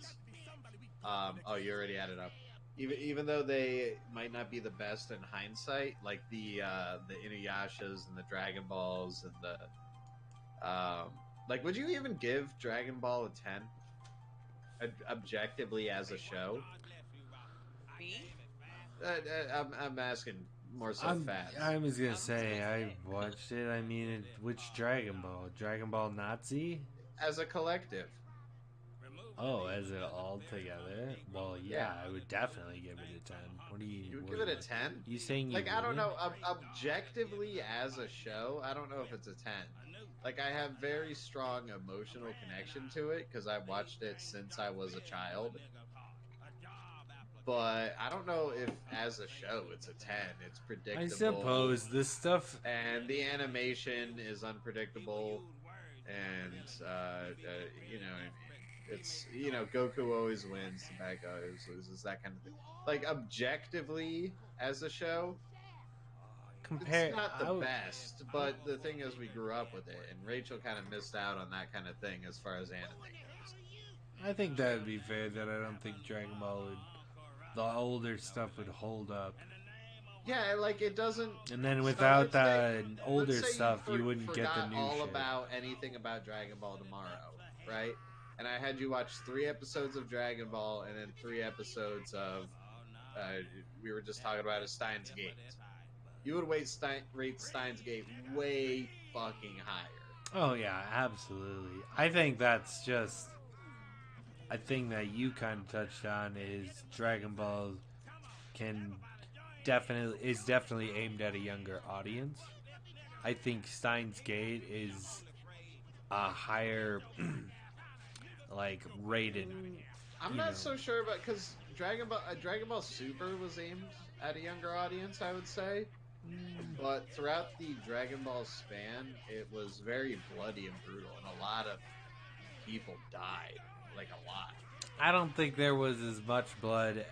Oh, you already added up. Even though they might not be the best in hindsight, like the Inuyashas and the Dragon Balls and the like, would you even give Dragon Ball a 10? Objectively as a show? Me? I'm asking more so I'm fans. just gonna was say gonna I say. watched it. I mean, which Dragon Ball? Dragon Ball Nazi? As a collective. Oh, as it all together? Well, yeah, Yeah. I would definitely give it a 10. What do you... You would what give do it a 10? You saying you Like, I don't wouldn't? know. Objectively, as a show, I don't know if it's a 10. Like, I have very strong emotional connection to it because I've watched it since I was a child. But I don't know if, as a show, it's a 10. It's I predictable, suppose this stuff... and the animation is unpredictable, and, you know, it's, Goku always wins, the bad guy always loses, that kind of thing. Like, objectively, as a show, it's Compare... not the I would... best, but the thing is, we grew up with it, and Rachel kind of missed out on that kind of thing as far as anime goes. I think that would be fair that I don't think Dragon Ball would... The older stuff would hold up. Yeah, like it doesn't. And then So without let's the older say stuff, you wouldn't get the forgot new all shit. about anything about Dragon Ball tomorrow, right? And I had you watch 3 episodes of Dragon Ball and then 3 episodes of we were just talking about Steins Gate. You would rate Steins Gate way fucking higher. Oh yeah, absolutely. I think that's just a thing that you kind of touched on is Dragon Ball is definitely aimed at a younger audience. I think Steins Gate is a higher like rated. I'm not so sure about because Dragon Ball Super was aimed at a younger audience, I would say. But throughout the Dragon Ball span, it was very bloody and brutal, and a lot of people died. Like, a lot. I don't think there was as much blood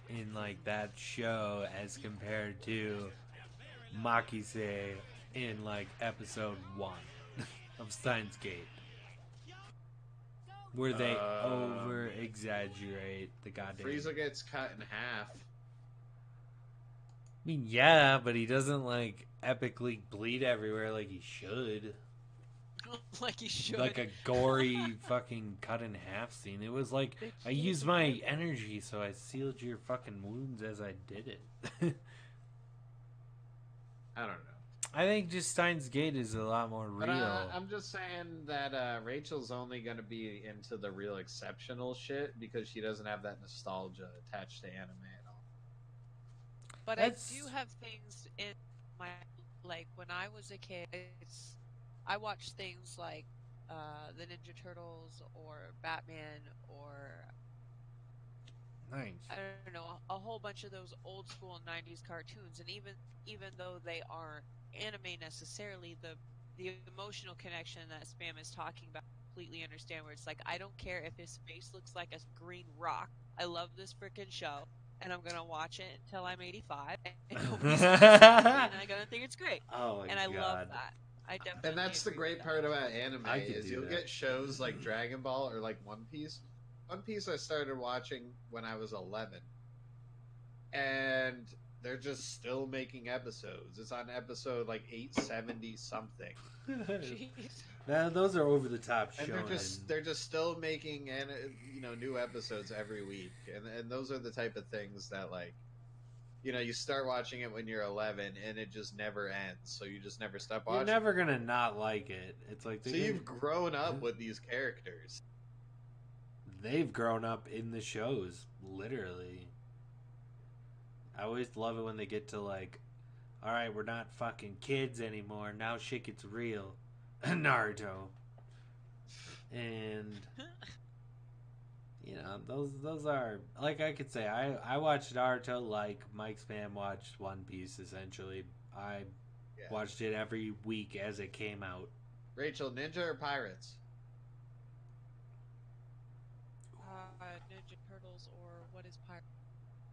in like that show as compared to Makise in like episode 1 of Steins Gate, where they over exaggerate the goddamn. Frieza gets cut in half. I mean, yeah, but he doesn't like epically bleed everywhere like he should. Like he should. Like a gory fucking cut in half scene. It was like, I used my energy, so I sealed your fucking wounds as I did it. I don't know. I think just Steins Gate is a lot more real. But, I'm just saying that Rachel's only going to be into the real exceptional shit because she doesn't have that nostalgia attached to anime at all. But I do have things in my, like, when I was a kid, I watched things like the Ninja Turtles or Batman or Nice. I don't know, a whole bunch of those old school 90s cartoons, and even though they aren't anime necessarily, the emotional connection that Spam is talking about, I completely understand, where it's like, I don't care if his face looks like a green rock. I love this freaking show, and I'm gonna watch it until I'm 85, and nobody's and I'm gonna think it's great. Oh my and I God. love that. I definitely And that's the agree great with part that. about anime is you'll get shows like Dragon Ball or like One Piece. One Piece I started watching when I was 11, and they're just still making episodes. It's on episode like 870 something. Jeez. Now, those are over the top shows. And they're just still making new episodes every week, and those are the type of things that, like, you start watching it when you're 11 and it just never ends, so you just never stop watching. You're never gonna not like it. It's like So you've grown up with these characters. They've grown up in the shows, literally. I always love it when they get to like, all right, we're not fucking kids anymore. Now shit gets real. Naruto. And those are, like, I could say I watched Naruto like MicSpam watched One Piece. Essentially, I watched it every week as it came out. Rachel, ninja or pirates? Ninja Turtles, or what is pirate?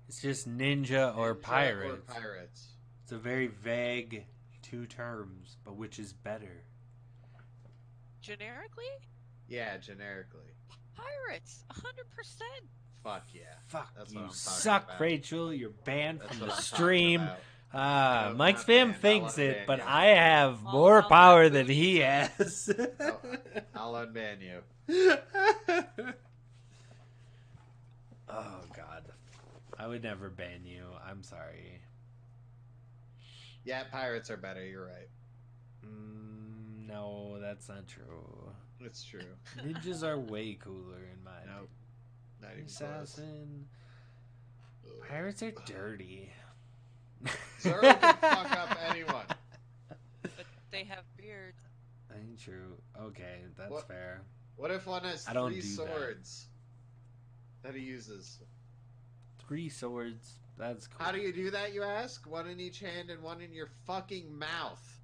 It's just ninja or pirates. Or pirates. It's a very vague 2 terms, but which is better? Generically? Yeah, generically. Pirates, 100%. Fuck yeah. Fuck That's you, what I'm suck, about. Rachel. You're banned That's from what the I'm stream. No, Mike not Spam banned. thinks I'll it, unban but you. I have I'll more unban power you. than he has. I'll unban you. Oh God, I would never ban you. I'm sorry. Yeah, pirates are better. You're right. No, that's not true. It's true. Ninjas are way cooler in my Nope. Not even close. Assassin. Pirates are dirty. Zoro can fuck up anyone. But they have beards. Ain't true. Okay, that's What? fair. What if one has I don't three do swords that he uses? 3 swords. That's cool. How do you do that, you ask? One in each hand and one in your fucking mouth.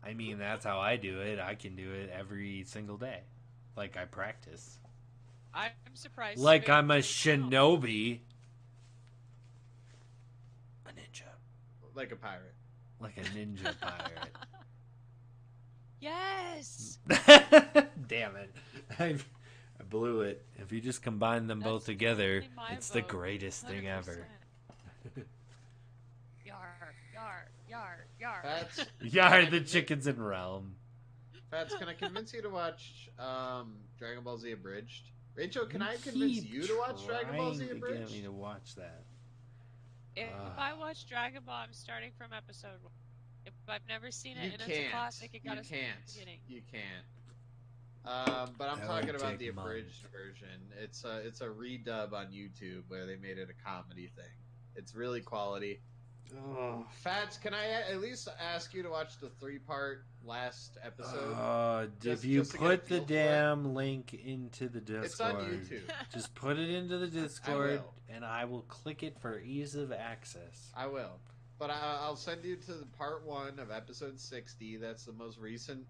I mean, that's how I do it. I can do it every single day. Like, I practice. I'm surprised. Like, Spirit I'm a doesn't count. shinobi. A ninja. Like a pirate. Like a ninja pirate. Yes. Damn it. I blew it. If you just combine them both That's together, totally my it's the vote, greatest thing 100%. ever. Yar, yar, yar, yar. Fats, Yar, the chickens in Realm. Fats, can I convince you to watch Dragon Ball Z Abridged? Rachel, can You I convince keep you to watch Dragon Ball Z trying to Abridged? get me to watch that. If I watch Dragon Ball, I'm starting from episode 1. If I've never seen it You and can't. it's a classic, it gotta You start can't. from the beginning. You can't. But I'm That talking would about take the months. abridged version. It's a redub on YouTube where they made it a comedy thing. It's really quality. Oh. Fats, can I at least ask you to watch the 3-part last episode? If Just- you just to get a put the feel for it. damn link into the Discord, It's on YouTube. just put it into the Discord, will. and I will click it for ease of access. I will. But I'll send you to part 1 of episode 60. That's the most recent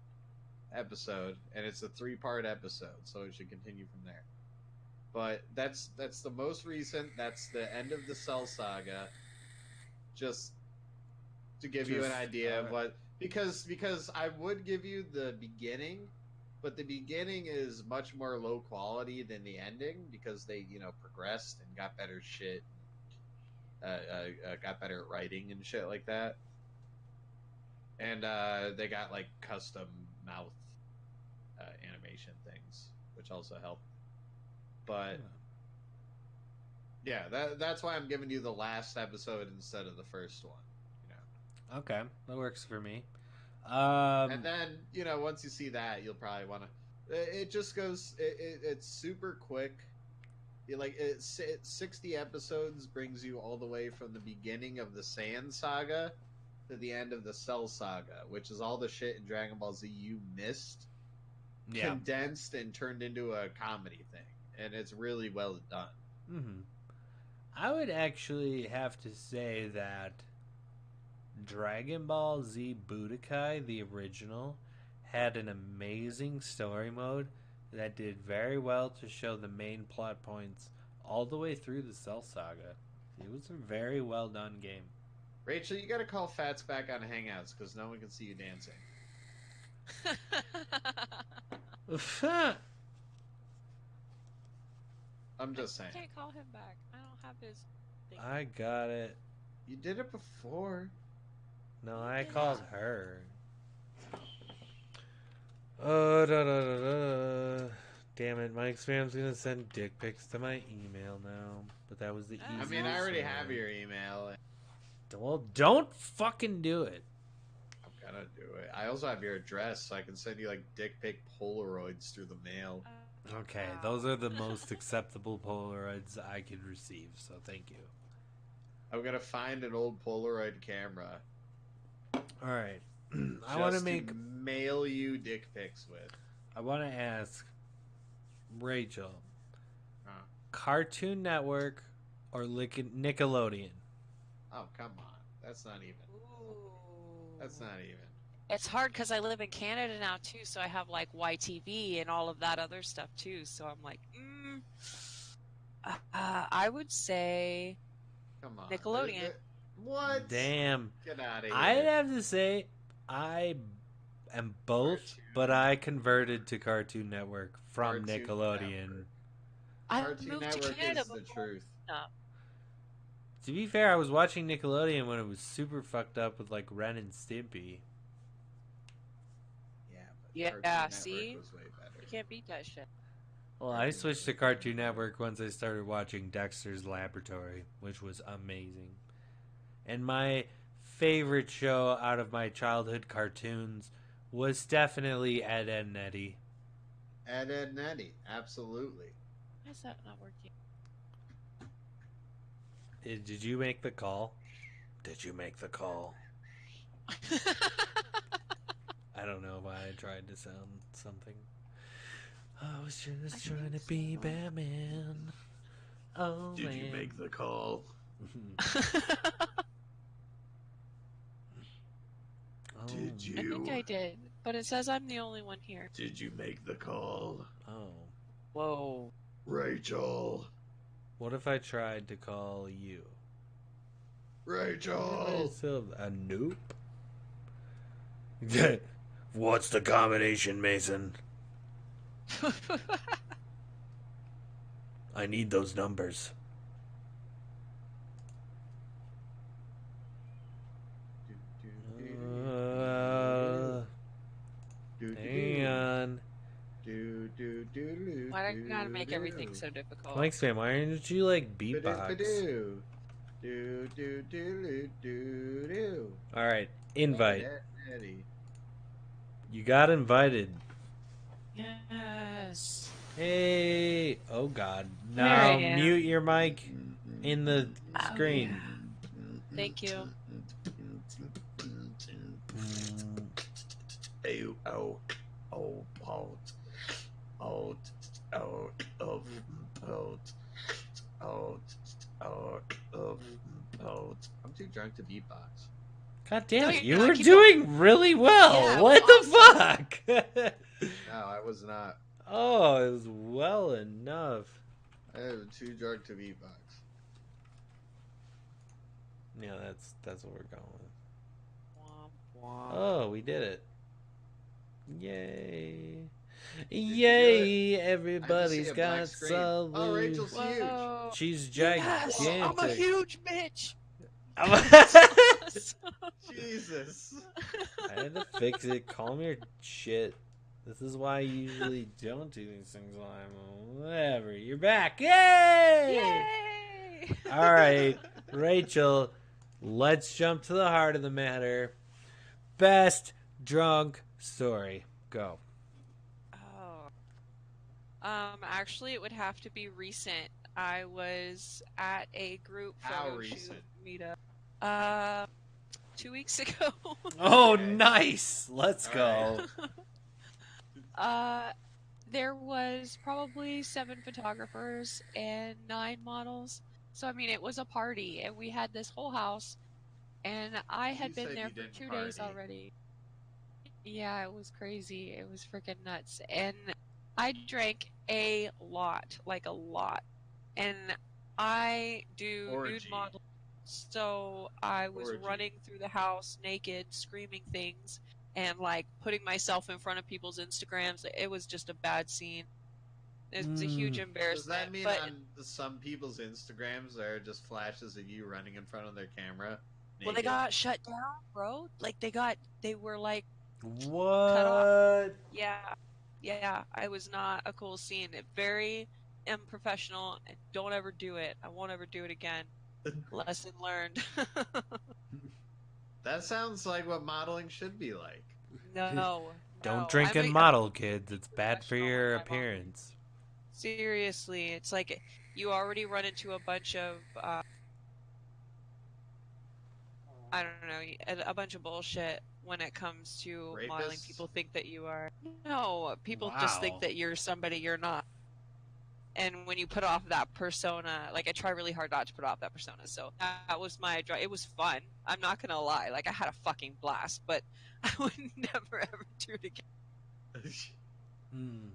episode, and it's a 3-part episode, so it should continue from there. But that's the most recent. That's the end of the Cell Saga. Just to give you an idea of what, because I would give you the beginning, but the beginning is much more low quality than the ending because they progressed and got better shit. Got better at writing and shit like that, and they got like custom mouth animation things, which also helped. But yeah, that's why I'm giving you the last episode instead of the first one. Okay, that works for me. And then once you see that, you'll probably want to. It just goes. It's super quick. 60 episodes brings you all the way from the beginning of the Sand Saga to the end of the Cell Saga, which is all the shit in Dragon Ball Z you missed, condensed and turned into a comedy thing, and it's really well done. Mm-hmm. I would actually have to say that Dragon Ball Z Budokai, the original, had an amazing story mode that did very well to show the main plot points all the way through the Cell Saga. It was a very well done game. Rachel, you gotta call Fats back on Hangouts because no one can see you dancing. I'm just saying. I can't call him back. I don't have his thing. I got it. You did it before. No, I called her. Oh, damn it, MicSpam's gonna send dick pics to my email now. But that was the I I easiest mean, I already way. have your email. Well, don't fucking do it. I'm gonna do it. I also have your address, so I can send you like dick pic Polaroids through the mail. Okay, those are the most acceptable Polaroids I could receive, so thank you. I'm gonna find an old Polaroid camera. Alright. I want to just make. mail you dick pics with. I want to ask Rachel Huh. Cartoon Network or Nickelodeon? Oh, come on. That's not even. That's not even. It's hard because I live in Canada now too, so I have like YTV and all of that other stuff too. So I'm like, I would say Come on. Nickelodeon. What? Damn. Get out of here. I'd have to say I am both, Cartoon. but I converted to Cartoon Network from Cartoon Nickelodeon. Network. I Cartoon moved Network to Canada is the before. truth. To be fair, I was watching Nickelodeon when it was super fucked up with like Ren and Stimpy. Yeah, but Yeah, Cartoon Network see? was way better. You can't beat that shit. Well, I switched to Cartoon Network once I started watching Dexter's Laboratory, which was amazing. And my favorite show out of my childhood cartoons was definitely Ed, Ed, and Eddie. Ed, Ed, and Eddie. Absolutely. Why is that not working? Did you make the call? Did you make the call? I don't know why I tried to sound something. I was just trying to be Batman. Oh, Did man. you make the call? Did I you? think I did, but it says I'm the only one here. Did you make the call? Oh. Whoa. Rachel. What if I tried to call you? Rachel. A nope? What's the combination, Mason? I need those numbers. Hang on. Why do I gotta make everything so difficult? MicSpam, why aren't you like beatbox? Alright, invite. You got invited. Yes. Hey! Oh god. There I Now am. mute your mic in the screen. Thank you. I'm too drunk to beatbox. God damn No, it, you're you not. were Keep doing really well. Yeah, What awesome. the fuck? No, I was not. Oh, it was well enough. I was too drunk to beatbox. Yeah, that's what we're going with. Womp womp. Oh, we did it. Yay. you Yay, I have to see everybody's a black got screen. Oh, salute. Rachel's huge. Whoa. She's Yes, gigantic. I'm a huge bitch. Jesus. I had to fix it. Calm your shit. This is why I usually don't do these things while I'm whatever. You're back. Yay! Yay! All right, Rachel, let's jump to the heart of the matter. Best drunk story. Go. Oh. Actually, it would have to be recent. I was at a group How photo recent? shoot meetup. 2 weeks ago. Oh, Okay. nice. Let's All go. There was probably 7 photographers and 9 models. So, I mean, it was a party, and we had this whole house, and I had You been said there you for didn't 2 days party. already. Yeah, it was crazy. It was freaking nuts. And I drank a lot, like a lot. And I do Orgy. nude modeling, so I was Orgy. running through the house naked, screaming things, and like putting myself in front of people's Instagrams. It was just a bad scene. It's a huge Does embarrassment. that mean but on some people's Instagrams there are just flashes of you running in front of their camera? well, they naked? got shut down, bro. Like they were like cut off. What? Yeah. I was not a cool scene. Very unprofessional. And don't ever do it. I won't ever do it again. Lesson learned. That sounds like what modeling should be like. No. Don't drink and model, kids. It's bad for your appearance. Seriously, it's like you already run into a bunch of I don't know, a bunch of bullshit when it comes to modeling. Rapists? People think that you are people just think Wow. that you're somebody you're not. And when you put off that persona, like I try really hard not to put off that persona. So that was it was fun. I'm not gonna lie. Like I had a fucking blast, but I would never ever do it again. Hmm.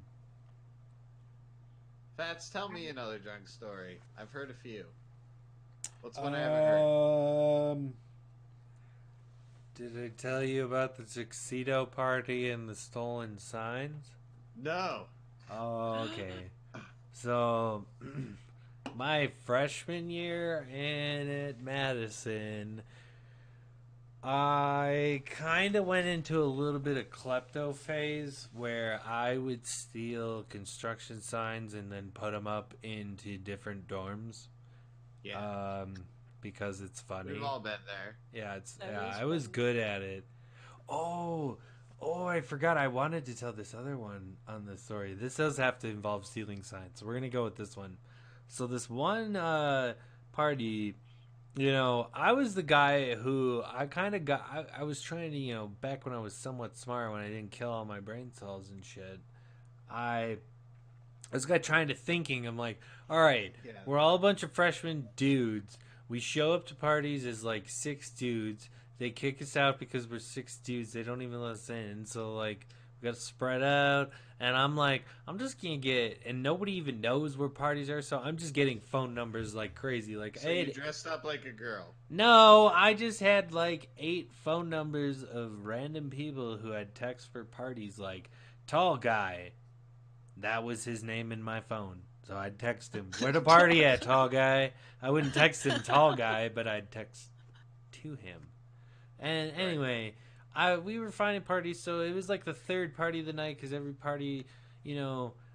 Fats, tell me another drunk story. I've heard a few. What's one I haven't heard? Did I tell you about the tuxedo party and the stolen signs? No. Oh, okay. So, my freshman year in at Madison, I kind of went into a little bit of klepto phase where I would steal construction signs and then put them up into different dorms. Yeah. Because it's funny. We've all been there. Yeah, That is I was funny. good at it. Oh, Oh, I forgot. I wanted to tell this other one on the story. This does have to involve stealing signs. So we're going to go with this one. So this one party, I was the guy who I kind of got. I was trying to, back when I was somewhat smart, when I didn't kill all my brain cells and shit, I was trying to thinking. I'm like, all right, Yeah. we're all a bunch of freshman dudes. We show up to parties as like 6 dudes. They kick us out because we're 6 dudes. They don't even let us in. So like we got to spread out. And I'm like, I'm just gonna get, and nobody even knows where parties are. So I'm just getting phone numbers like crazy. Like, So hey, you dressed up like a girl. no, I just had like 8 phone numbers of random people who had texts for parties. Like tall guy, that was his name in my phone. So I'd text him, where the party at, tall guy? I wouldn't text him, tall guy, but I'd text to him. And anyway, we were finding parties, so it was like the third party of the night because every party, it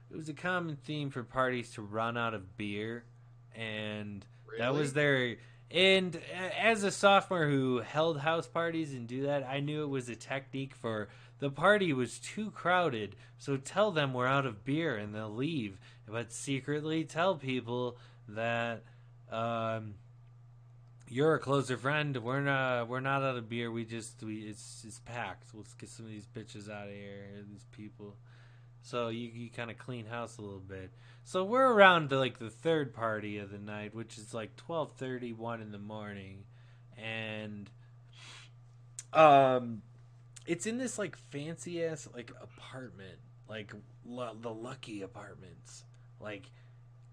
was a common theme for parties to run out of beer. And that was their. And as a sophomore who held house parties and do that, I knew it was a technique for the party was too crowded, so tell them we're out of beer and they'll leave. But secretly tell people that you're a closer friend. We're not out of beer. It's packed. Let's get some of these bitches out of here. These people. So you kind of clean house a little bit. So we're around to like the third party of the night, which is like 12:31 in the morning, and it's in this like fancy ass like apartment, like the Lucky Apartments. Like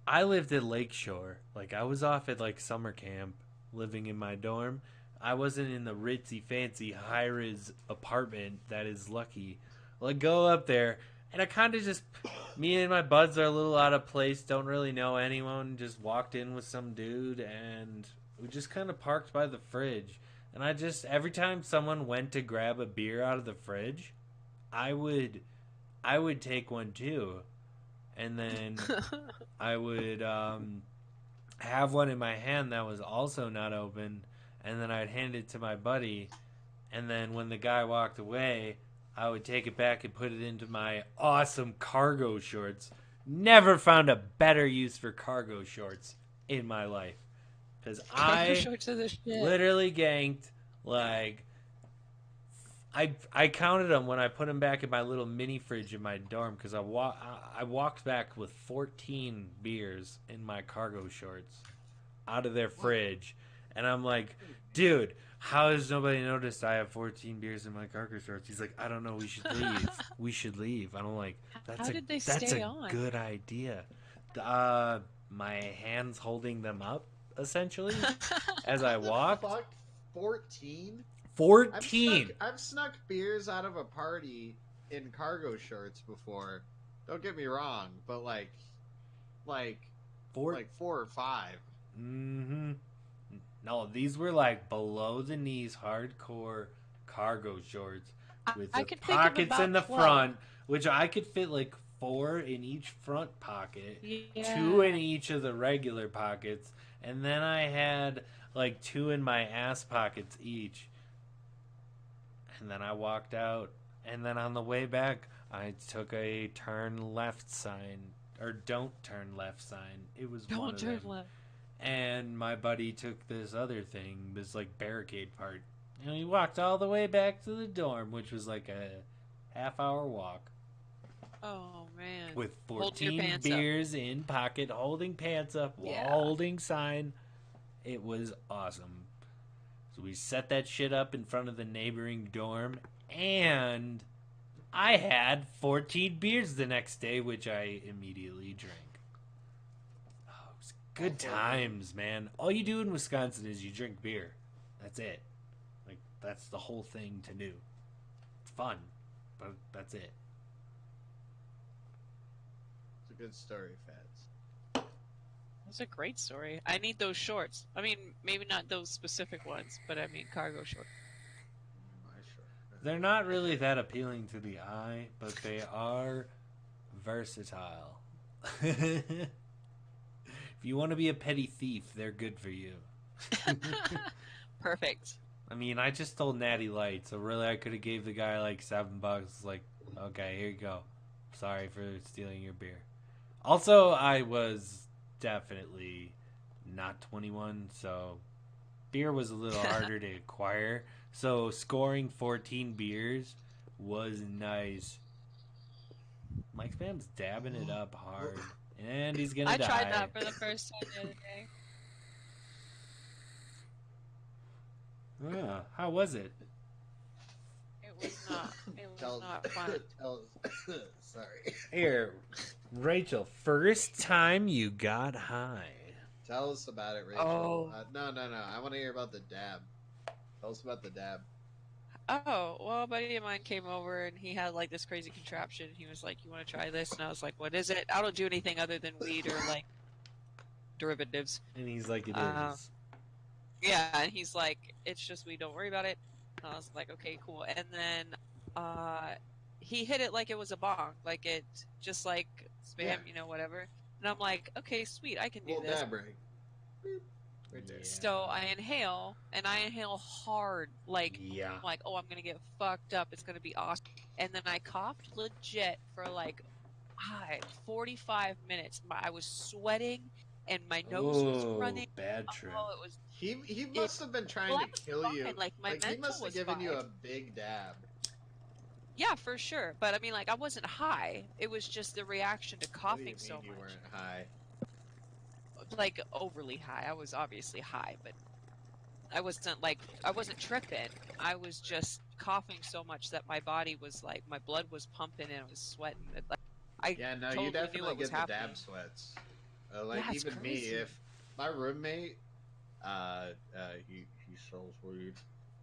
I lived at Lakeshore. Like I was off at like summer camp, living in my dorm. I wasn't in the ritzy fancy high rise apartment that is Lucky. Like go up there. And I kind of just, me and my buds are a little out of place, don't really know anyone, just walked in with some dude, and we just kind of parked by the fridge. And every time someone went to grab a beer out of the fridge, I would take one too. And then I would have one in my hand that was also not open, and then I'd hand it to my buddy, and then when the guy walked away, I would take it back and put it into my awesome cargo shorts. Never found a better use for cargo shorts in my life. Because I shorts are the shit. literally ganked, like, I counted them when I put them back in my little mini fridge in my dorm. Because I walked back with 14 beers in my cargo shorts out of their fridge. And I'm like, dude, how has nobody noticed I have 14 beers in my cargo shorts? He's like, I don't know. We should leave. We should leave. And I'm like, that's a good idea. My hands holding them up, essentially, as I walked. Fuck, 14? 14. I've snuck beers out of a party in cargo shorts before. Don't get me wrong, but like 4 or 5. Mm-hmm. No, these were like below the knees, hardcore cargo shorts with the pockets in the front, which I could fit like 4 in each front pocket, 2 in each of the regular pockets, and then I had like 2 in my ass pockets each. And then I walked out, and then on the way back, I took a turn left sign, or don't turn left sign. It was one of them. Don't turn left. And my buddy took this other thing, this like barricade part, and we walked all the way back to the dorm, which was like a half-hour walk. Oh man! With 14 beers in pocket, holding pants up, while holding sign. It was awesome. So we set that shit up in front of the neighboring dorm, and I had 14 beers the next day, which I immediately drank. Good times, man. All you do in Wisconsin is you drink beer. That's it. Like, that's the whole thing to do. It's fun, but that's it. It's a good story, Fats. That's a great story. I need those shorts. I mean, maybe not those specific ones, but I mean cargo shorts. They're not really that appealing to the eye, but they are versatile. If you want to be a petty thief, they're good for you. Perfect. I mean, I just stole Natty Light, so really I could have gave the guy like $7. Like, okay, here you go. Sorry for stealing your beer. Also, I was definitely not 21, so beer was a little harder to acquire. So scoring 14 beers was nice. MicSpam's dabbing it up hard, and he's gonna I die. tried that for the first time the other day. How was it? It was not. It was not fun. Sorry. Here, Rachel, first time you got high. Tell us about it, Rachel. Oh. No. I want to hear about the dab. Tell us about the dab. Oh, well, a buddy of mine came over and he had like this crazy contraption. He was like, "You want to try this?" And I was like, "What is it?" I don't do anything other than weed or like derivatives. And he's like, it Uh, is. Yeah, and he's like, "It's just weed. Don't worry about it." And I was like, "Okay, cool." And then he hit it like it was a bong, like it just like spam, Yeah. whatever. And I'm like, "Okay, sweet, I can do Little this." dab ring. Right there. Yeah. So I inhale, and I inhale hard, like Yeah. I'm like, oh, I'm gonna get fucked up. It's gonna be awesome. And then I coughed legit for like 45 minutes. I was sweating, and my nose was running. Bad trip. Oh, it was. He must have been trying Well, I to was kill you. fine. Like my He mental must have was given fine. you a big dab. Yeah, for sure. But I mean, like I wasn't high. It was just the reaction to What do you coughing mean so you much. weren't high? Like overly high. I was obviously high, but I wasn't tripping. I was just coughing so much that my body was like my blood was pumping and I was sweating. I Yeah, no, totally you knew definitely what was get the happening. dab sweats. Like Yeah, it's even me, crazy. if my roommate, he sells weed,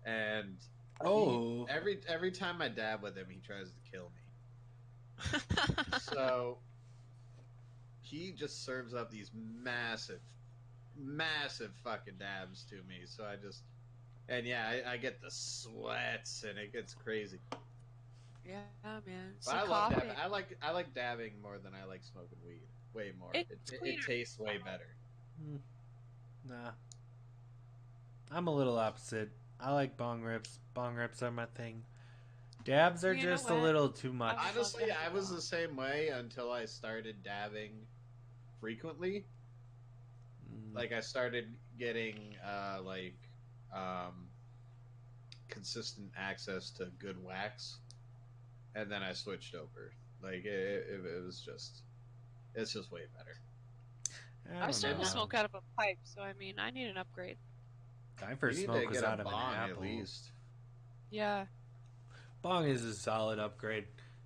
and Oh. every time I dab with him, he tries to kill me. So he just serves up these massive fucking dabs to me. So and yeah, I get the sweats and it gets crazy. Yeah, man. But So I love coughing. dabbing. I like dabbing more than I like smoking weed. Way more. It's It cleaner. tastes way better. Nah. I'm a little opposite. I like bong rips. Bong rips are my thing. Dabs are You know just a what? little too much. I would Honestly, love to I have was a the same way until I started dabbing frequently. Like I started getting um, consistent access to good wax, and then I switched over. Like it was it's just way better. I I'm don't starting to know. smoke out of a pipe, so I mean, I need an upgrade. My You first need smoke to was get a out of an bong apple. at least. Yeah. Bong is a solid upgrade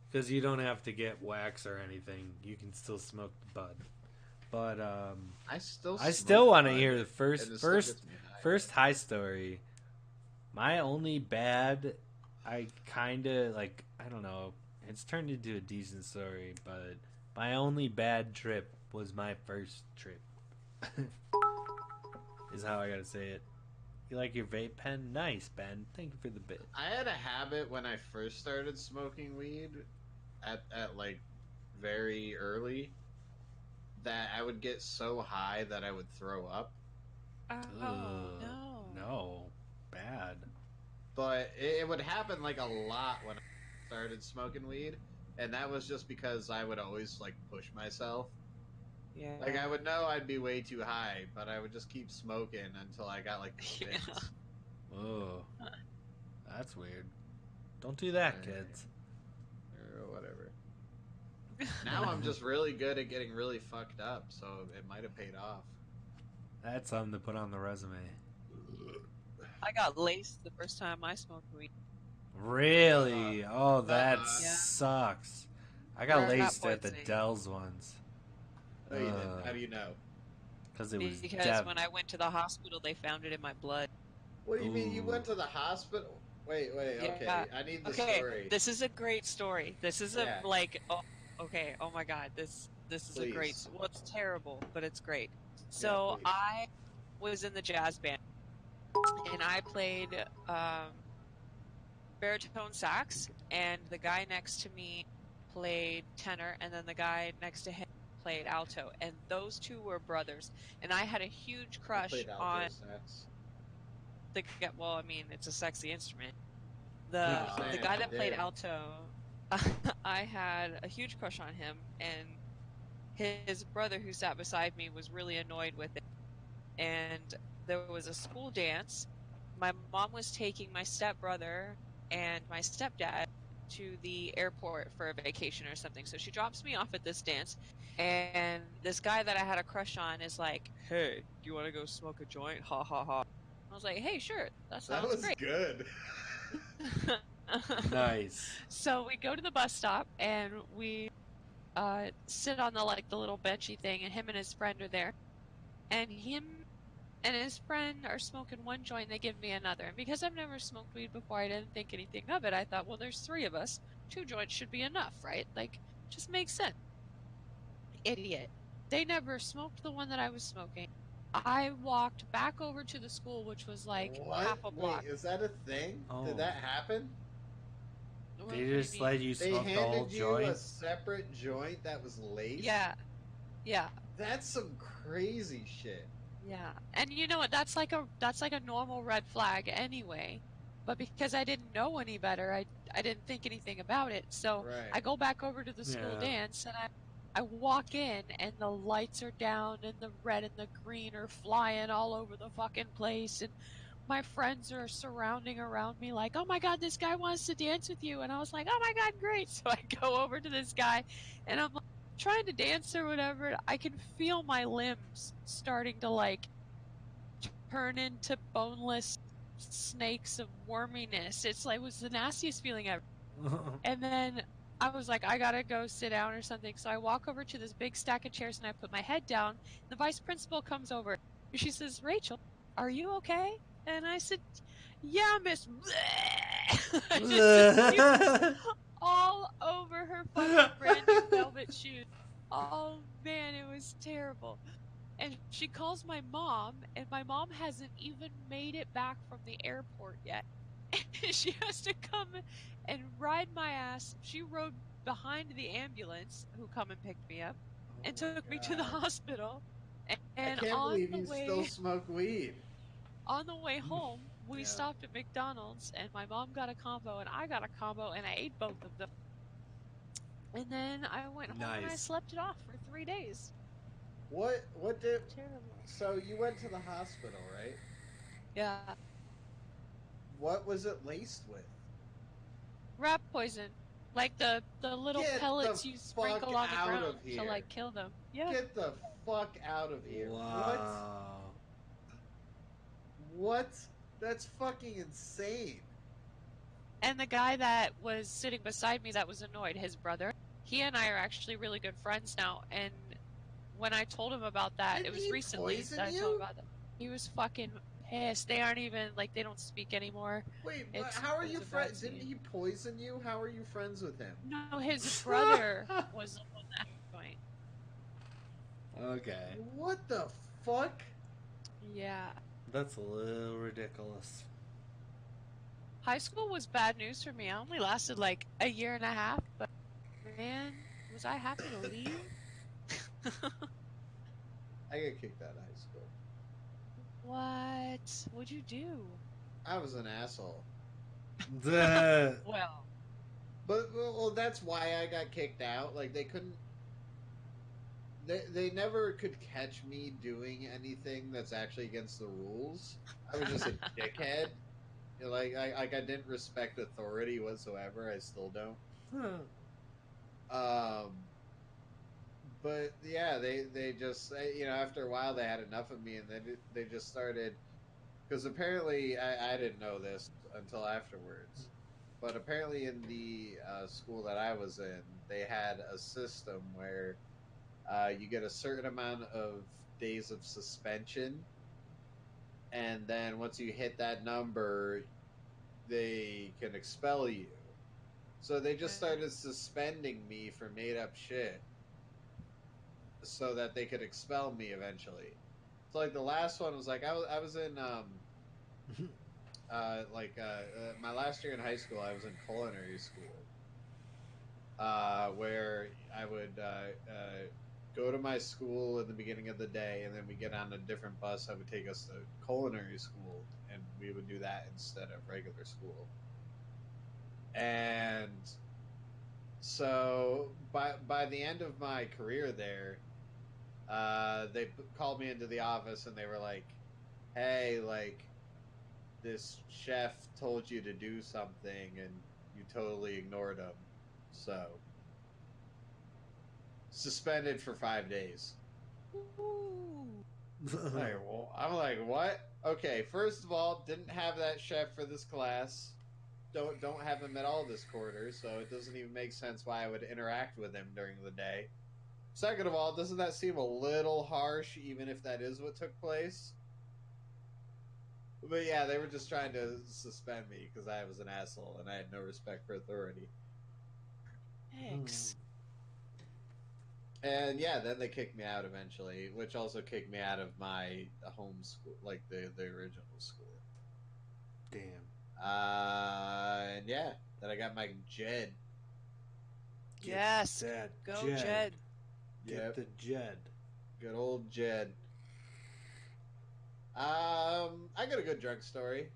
because you don't have to get wax or anything. You can still smoke the bud. But I still want to bud, hear the and it still gets me high. first high story. My only bad, I kind of like, I don't know. It's turned into a decent story, but my only bad trip was my first trip. Is how I gotta say it. You like your vape pen? Nice, Ben. Thank you for the bit. I had a habit when I first started smoking weed at like very early that I would get so high that I would throw up. Oh Ugh, no. no, bad. But it would happen like a lot when I started smoking weed, and that was just because I would always like push myself. Yeah. Like I would know I'd be way too high, but I would just keep smoking until I got like the Yeah. fix. Oh, that's weird. Don't do that, Right. kids. Or whatever. Now I'm just really good at getting really fucked up, so it might have paid off. That's something to put on the resume. I got laced the first time I smoked weed. Really? Oh, that Yeah. sucks. I got Rat laced at the poisoning. Dells once. Oh, you didn't? How do you know? Because it was Because when I went to the hospital, they found it in my blood. What do you mean you Ooh. went to the hospital? Wait, Yeah. okay. I need the Okay, story. this is a great story. This is Yeah. okay. Oh my god, this is a great. Please. Well, it's terrible, but it's great. So please. I was in the jazz band, and I played baritone sax, and the guy next to me played tenor, and then the guy next to him played alto, and those two were brothers. And I had a huge I crush played alto on. sax. well, I mean, it's a sexy instrument. I'm The saying, guy that played dude. alto, I had a huge crush on him, and his brother who sat beside me was really annoyed with it. And there was a school dance. My mom was taking my stepbrother and my stepdad to the airport for a vacation or something. So she drops me off at this dance, and this guy that I had a crush on is like, "Hey, do you want to go smoke a joint?" Ha ha ha. I was like, "Hey, sure, that That sounds was great." good. Nice. So we go to the bus stop and we sit on the little benchy thing, and him and his friend are there, and him and his friend are smoking one joint. They give me another, and because I've never smoked weed before, I didn't think anything of it. I thought, well, there's three of us, 2 joints should be enough, right? Like, just makes sense. Idiot. They never smoked the one that I was smoking. I walked back over to the school, which was like What? half a Wait, block. is that a thing? Oh. Did that happen? What They do you just mean? let you They smoke the whole handed you a joint. separate joint that was laced? Yeah, yeah. That's some crazy shit. Yeah, and you know what? That's like a normal red flag anyway. But because I didn't know any better, I didn't think anything about it. So Right. I go back over to the school Yeah. dance, and I walk in, and the lights are down, and the red and the green are flying all over the fucking place, and my friends are surrounding around me like, "Oh my God, this guy wants to dance with you," and I was like, "Oh my God, great!" So I go over to this guy, and I'm trying to dance or whatever. I can feel my limbs starting to like turn into boneless snakes of worminess. It's like, it was the nastiest feeling ever. And then I was like, I gotta go sit down or something. So I walk over to this big stack of chairs and I put my head down. The vice principal comes over and she says, "Rachel, are you okay?" And I said, "Yeah, miss." Just puked all over her fucking brand new velvet shoes. Oh man, it was terrible. And she calls my mom, and my mom hasn't even made it back from the airport yet. She has to come and ride my ass. She rode behind the ambulance, who come and picked me up, and Oh my took me to the god. hospital. I And can't believe you still smoke weed. on the way home, we Yeah. stopped at McDonald's, and my mom got a combo, and I got a combo, and I ate both of them. And then I went home and I Nice. slept it off for 3 days. What did Terrible. so you went to the hospital, right? Yeah. What was it laced with? Rat poison. Like the little Get pellets the you fuck sprinkle on the out ground of to here. like kill them. Yeah. Get the fuck out of here. What? Wow. What? That's fucking insane. And the guy that was sitting beside me that was annoyed, his brother, he and I are actually really good friends now. And when I told him about that, Didn't it was he recently poison that I told him you? about that. He was fucking pissed. They aren't even like, they don't speak anymore. Wait, but how are It's you a bad friends? Didn't scene. he poison you? How are you friends with him? No, his brother was the one that joined. Okay. What the fuck? Yeah. That's a little ridiculous. High school was bad news for me. I only lasted like a year and a half, but man, was I happy to leave? I got kicked out of high school. What? What'd you do? I was an asshole. Duh. Well, But well, that's why I got kicked out. Like they couldn't. They never could catch me doing anything that's actually against the rules. I was just a dickhead. You know, I didn't respect authority whatsoever. I still don't. Um, but yeah, they just after a while they had enough of me and they just started because apparently I didn't know this until afterwards. But apparently, in the school that I was in, they had a system where you get a certain amount of days of suspension, and then once you hit that number, they can expel you. So they just started suspending me for made up shit so that they could expel me eventually. So like the last one was like I was in my last year in high school I was in culinary school. Where I would go to my school in the beginning of the day, and then we get on a different bus that would take us to culinary school, and we would do that instead of regular school. And so by the end of my career there, they called me into the office and they were like, "Hey, like, this chef told you to do something and you totally ignored him, so suspended for 5 days." Ooh. Like, well, I'm like, what? Okay, first of all, didn't have that chef for this class. Don't have him at all this quarter, so it doesn't even make sense why I would interact with him during the day. Second of all, doesn't that seem a little harsh, even if that is what took place? But yeah, they were just trying to suspend me because I was an asshole and I had no respect for authority. Thanks. And yeah, then they kicked me out eventually, which also kicked me out of my home school, like the original school. Damn. And yeah, then I got my Jed. Yes. That Go, Jed. Get Yep. the Jed. Good old Jed. I got a good drug story.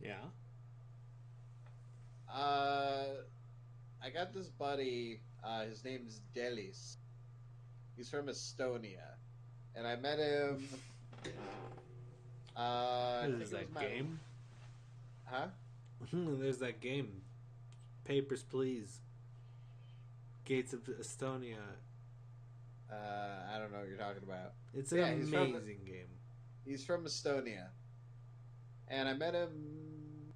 Yeah. I got this buddy. His name's Delis. He's from Estonia, and I met him. I What think is it was that my- game? Huh? There's that game. Papers, Please. Gates of Estonia. I don't know what you're talking about. It's an Yeah, he's from- amazing game. He's from Estonia, and I met him.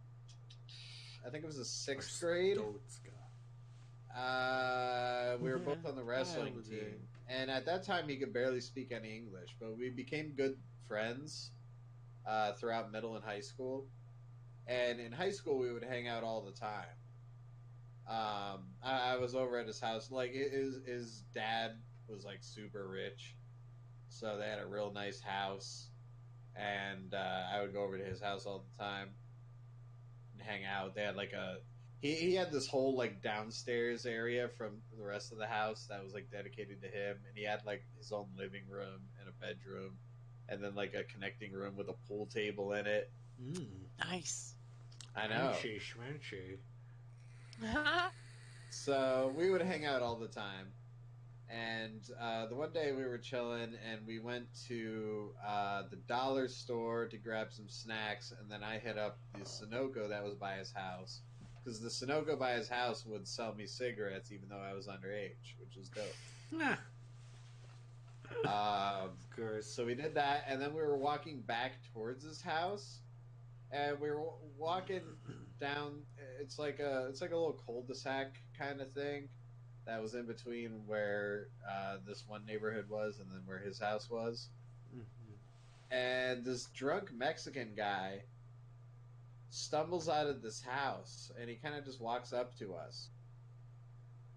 I think it was the sixth grade. Stotska. We were both on the wrestling was team, it? and at that time he could barely speak any English, but we became good friends throughout middle and high school. And in high school, we would hang out all the time. I was over at his house. Like his dad was like super rich, so they had a real nice house, and I would go over to his house all the time and hang out. They had like he had this whole like downstairs area from the rest of the house that was like dedicated to him, and he had like his own living room and a bedroom, and then like a connecting room with a pool table in it. Nice. I know. Schmanchy. So we would hang out all the time, and the one day we were chilling, and we went to the dollar store to grab some snacks, and then I hit up the Sunoco that was by his house, because the Sunoco by his house would sell me cigarettes even though I was underage, which was dope. Of course. So we did that, and then we were walking back towards his house, and we were walking down. It's like a little cul-de-sac kind of thing that was in between where this one neighborhood was and then where his house was. And this drunk Mexican guy stumbles out of this house, and he kind of just walks up to us.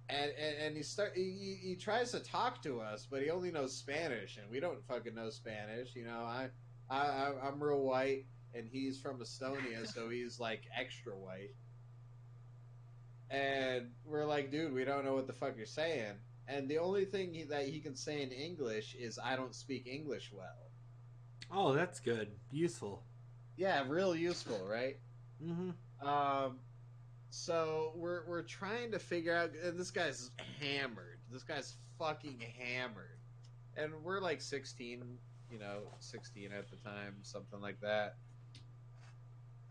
And he tries to talk to us, but he only knows Spanish, and we don't fucking know Spanish. You know, I'm real white, and he's from Estonia, so he's like extra white. And we're like, dude, we don't know what the fuck you're saying. And the only thing that he can say in English is, "I don't speak English well." Oh, that's good. Useful. Yeah, real useful, right? Mm-hmm. So we're trying to figure out, and this guy's hammered. This guy's fucking hammered, and we're like 16, 16 at the time, something like that.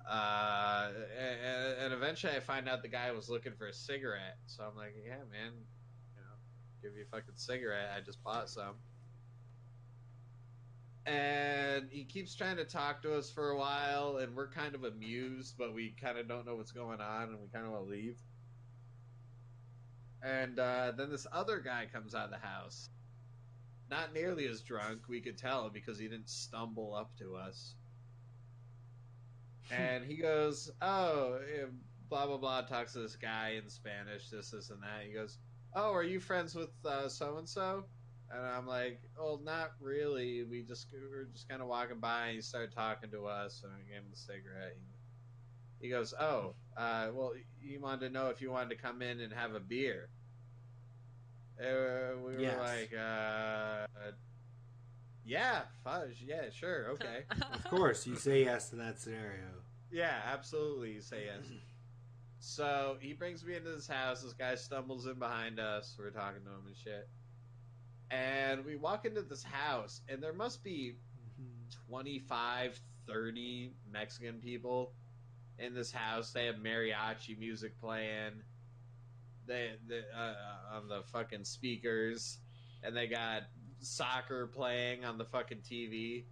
And eventually I find out the guy was looking for a cigarette, so I'm like, yeah, man, give you a fucking cigarette. I just bought some. And he keeps trying to talk to us for a while, and we're kind of amused, but we kind of don't know what's going on, and we kind of want to leave. And then this other guy comes out of the house. Not nearly as drunk, we could tell, because he didn't stumble up to us. And he goes, oh, blah, blah, blah, talks to this guy in Spanish, this, and that. He goes, oh, are you friends with so-and-so? And I'm like, well, not really. We were just kind of walking by, and he started talking to us, and I gave him a cigarette. He goes, oh, well, you wanted to know if you wanted to come in and have a beer. We were Yes. like, Yeah, fudge. Yeah, sure. Okay. Of course, you say yes to that scenario. Yeah, absolutely. You say yes. So he brings me into this house. This guy stumbles in behind us. We're talking to him and shit. And we walk into this house, and there must be 25, 30 Mexican people in this house. They have mariachi music playing. They on the fucking speakers, and they got soccer playing on the fucking TV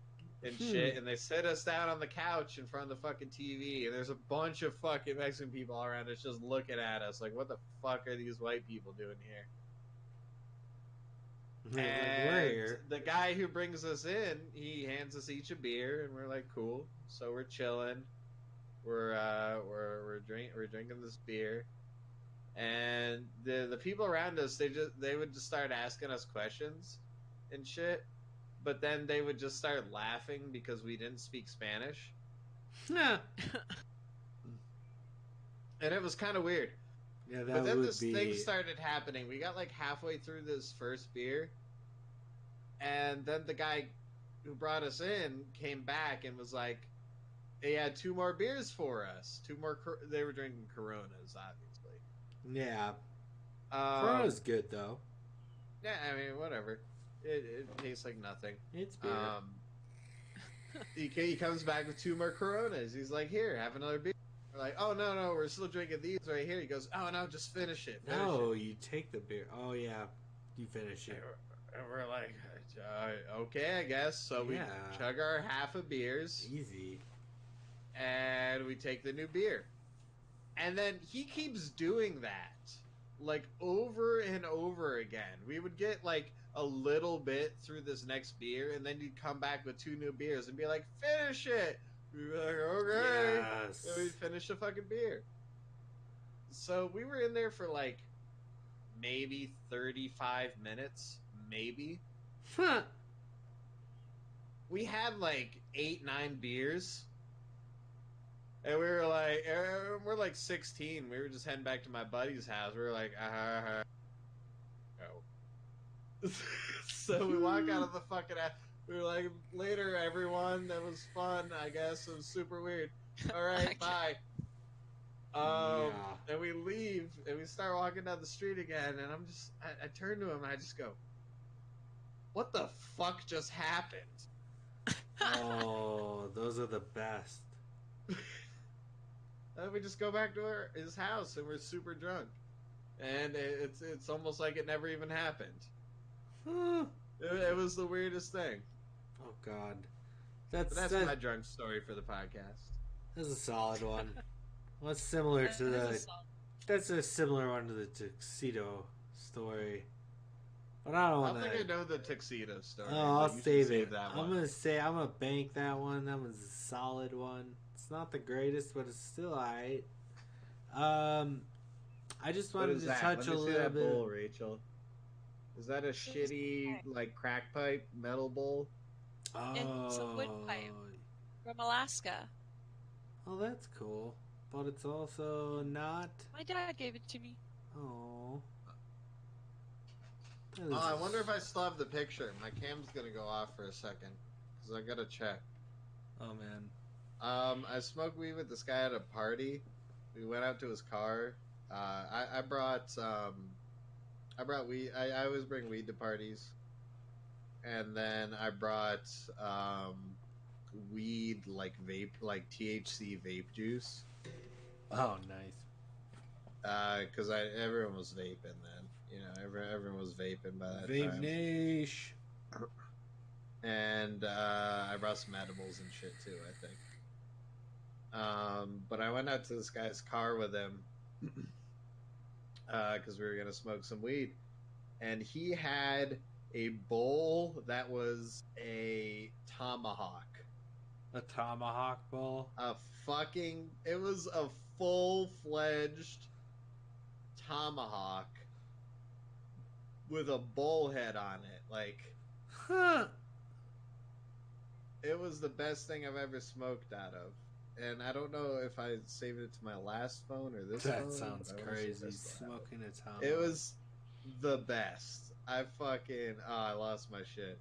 and shit. And they sit us down on the couch in front of the fucking TV, and there's a bunch of fucking Mexican people all around us just looking at us like, what the fuck are these white people doing here? And the guy who brings us in, he hands us each a beer, and we're like, cool. So we're chilling. We're drinking this beer, and the people around us, they would just start asking us questions and shit, but then they would just start laughing because we didn't speak Spanish. And it was kind of weird. Yeah, that but then would this be... thing started happening. We got like halfway through this first beer, and then the guy who brought us in came back and was like, he had 2 more beers for us. 2 more. They were drinking Coronas, obviously. Yeah. Corona's good, though. Yeah, I mean, whatever. It tastes like nothing. It's beer. He comes back with 2 more Coronas. He's like, here, have another beer. We're like, oh, no, we're still drinking these right here. He goes, oh, no, just finish it. You take the beer. Oh, yeah, you finish it. And we're like, okay, I guess. So we chug our half of beers. Easy. And we take the new beer. And then he keeps doing that, like, over and over again. We would get, like, a little bit through this next beer, and then you'd come back with 2 new beers and be like, finish it! We'd be like, okay. Yes. And we'd finish the fucking beer. So we were in there for, like, maybe 35 minutes. Maybe. Huh. We had, like, 8, 9 beers. And we were like, we're like 16. We were just heading back to my buddy's house. We were like, go. So we walk out of the fucking house. We were like, later, everyone. That was fun, I guess. It was super weird. All right, bye. And we leave, and we start walking down the street again. And I turn to him, and I just go, what the fuck just happened? Oh, those are the best. And we just go back to his house, and we're super drunk, and it's almost like it never even happened. It was the weirdest thing. Oh God, that's my drunk story for the podcast. That's a solid one. Well, it's similar to that's a similar one to the tuxedo story. But I don't want to. I think I know the tuxedo story. Oh, I'll save that one. one. I'm gonna bank that one. That was a solid one. It's not the greatest, but it's still alright. I just wanted to touch a little bit. Bowl, Rachel. Is that a shitty like crack pipe metal bowl? Oh, It's a wood pipe from Alaska. Oh, that's cool. But it's also not. My dad gave it to me. Oh. Oh, I wonder if I still have the picture. My cam's gonna go off for a second because I gotta check. Oh man. I smoked weed with this guy at a party. We went out to his car. I brought weed. I always bring weed to parties, and then I brought weed like vape, like THC vape juice. Oh, nice. Because everyone was vaping then. You know, everyone was vaping by that Vape time. Niche. And I brought some edibles and shit too, I think. But I went out to this guy's car with him because we were gonna smoke some weed, and he had a bowl that was a tomahawk. A tomahawk bowl. It was a full-fledged tomahawk with a bull head on it. Like, Huh. it was the best thing I've ever smoked out of. And I don't know if I saved it to my last phone or this phone. That sounds crazy. Smoking a tomahawk. It was the best. I lost my shit.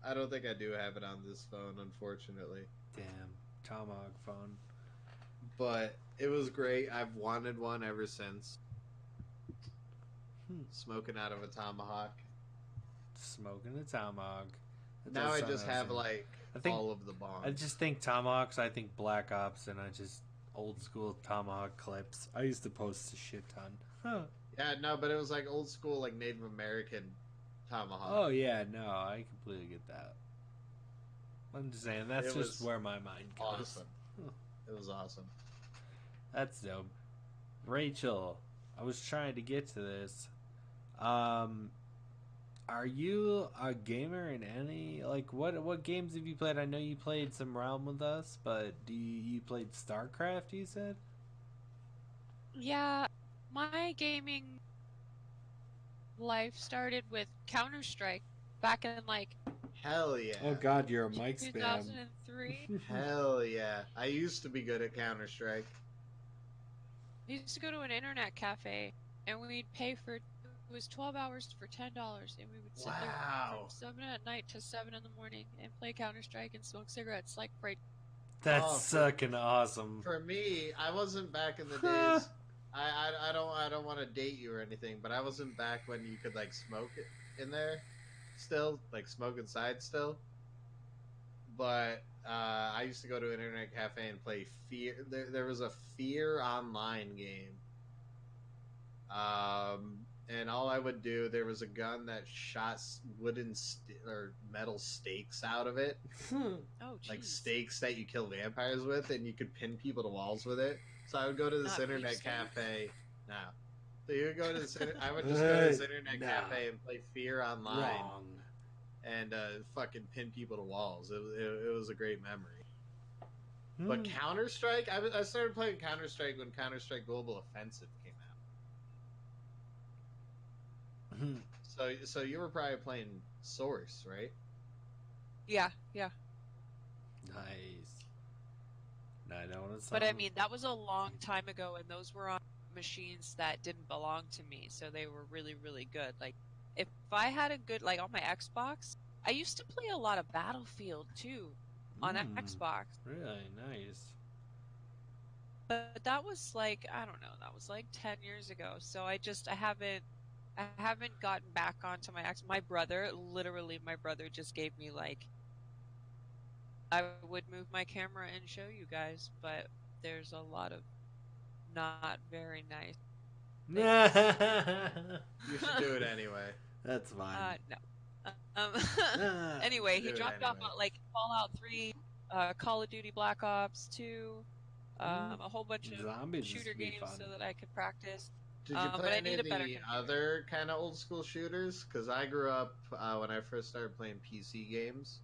I don't think I do have it on this phone, unfortunately. Damn, Tomahawk phone. But it was great. I've wanted one ever since. Smoking out of a tomahawk. Smoking a Tomahawk. That Now does I sound just have awesome. like I think- all of the bongs. I just think Tomahawks, I think Black Ops, and I just old school Tomahawk clips. I used to post a shit ton. Huh. Yeah, no, but it was like old school, like Native American tomahawk. Oh yeah, no, I completely get that. I'm just saying that's It just was where my mind goes. awesome. It was awesome. That's dope. Rachel, I was trying to get to this. Are you a gamer in any what games have you played? I know you played some Realm with us, but you played StarCraft, you said? Yeah, my gaming life started with Counter-Strike back in like Hell yeah. Oh god, you're a MicSpam. 2003. Hell yeah. I used to be good at Counter-Strike. We used to go to an internet cafe and we'd pay for it was 12 hours for $10 and we would sit there Wow. from 7 at night to 7 in the morning and play Counter-Strike and smoke cigarettes like right. That's fucking awesome. For me, I wasn't back in the days. I don't want to date you or anything, but I wasn't back when you could like smoke it in there, still like smoke inside still. But I used to go to an internet cafe and play Fear. There was a Fear online game. And all I would do, there was a gun that shot wooden or metal stakes out of it. Oh, geez. Like stakes that you kill vampires with, and you could pin people to walls with it. So I would go to this Not internet beef cafe. Now, so you would go to this. I would just go to this internet cafe and play Fear online, Wrong. and fucking pin people to walls. It was a great memory. But Counter Strike, I started playing Counter Strike when Counter Strike Global Offensive came out. So you were probably playing Source, right? Yeah. Nice. I know what it's But I mean, that was a long time ago, and those were on machines that didn't belong to me, so they were really, really good. Like, if I had a good, like, on my Xbox, I used to play a lot of Battlefield, too, on Xbox. Really nice. But that was, like, I don't know, that was, like, 10 years ago, so I haven't gotten back onto my Xbox. My brother just gave me, like, I would move my camera and show you guys, but there's a lot of not very nice. You should do it anyway. That's fine. No. Anyway, he Do it dropped off anyway. like Fallout 3, Call of Duty Black Ops 2, a whole bunch of Zombies shooter used to be games fun. so that I could practice. Did you But play I any need of a better the computer. other kind of old school shooters? Because I grew up when I first started playing PC games.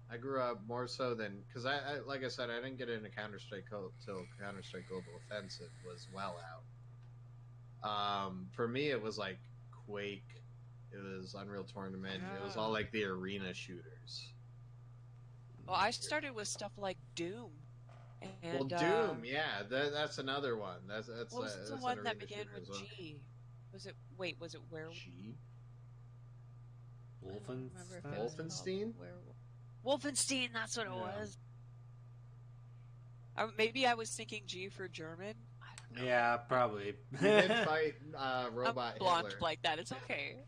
I grew up more so than because I like I said, I didn't get into Counter Strike till Counter Strike Global Offensive was well out. For me, it was like Quake, it was Unreal Tournament, it was all like the arena shooters. Well, I started with stuff like Doom. And, Doom, yeah, that's another one. That's what was that's the an one that arena began shooter with as well. G? Was it Werewolf? G? Wolfenstein? Wolfenstein, that's what it was. Maybe I was thinking G for German. I don't know. Yeah, probably. You did fight Robot I'm blonde Hitler. like that. It's okay.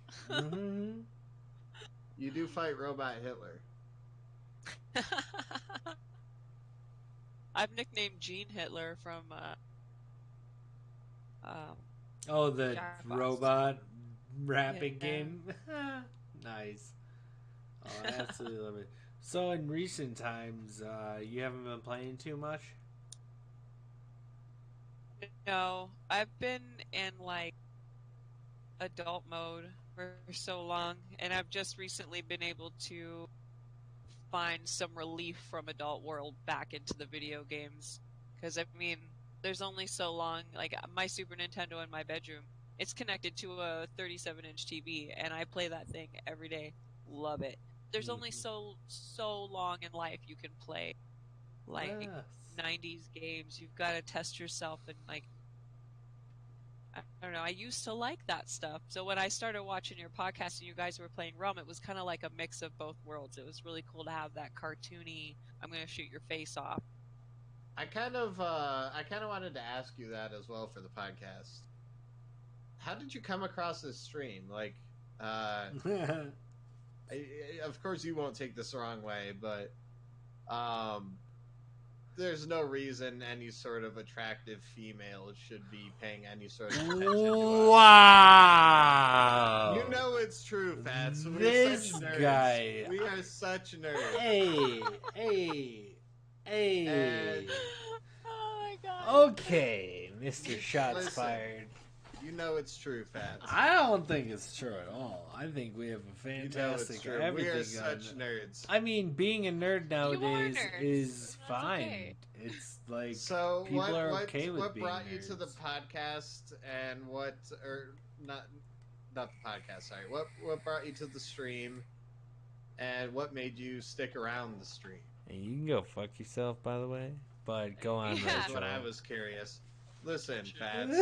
You do fight Robot Hitler. I've nicknamed Gene Hitler from oh, the Jackbox. robot rapping Yeah. game. Nice. Oh, I absolutely love it. So, in recent times, you haven't been playing too much? No, I've been in like adult mode for so long, and I've just recently been able to find some relief from adult world back into the video games. Because I mean, there's only so long. Like my Super Nintendo in my bedroom, it's connected to a 37-inch TV, and I play that thing every day. Love it. There's only so long in life you can play like Yes. 90s games. You've got to test yourself and like I don't know. I used to like that stuff. So when I started watching your podcast and you guys were playing Rum, it was kind of like a mix of both worlds. It was really cool to have that cartoony, I'm going to shoot your face off. I kind of wanted to ask you that as well for the podcast. How did you come across this stream? Like, of course you won't take this the wrong way, but there's no reason any sort of attractive female should be paying any sort of attention to us. Wow. You know it's true, Fats. We're This such nerds. guy. We are such nerds. Hey. And- Oh my god. Okay, Mr. Shots Listen. Fired. You know it's true, Fats. I don't think it's true at all. I think we have a You know fantastic it's true. everything. We are such nerds. I mean, being a nerd nowadays nerds. is That's fine. okay. It's like So people are okay with what being brought you to the nerds. podcast and not the podcast, sorry. What brought you to the stream and what made you stick around the stream? And you can go fuck yourself, by the way. But go on, Yeah. That's what Rachel. I was curious. Listen, Fats.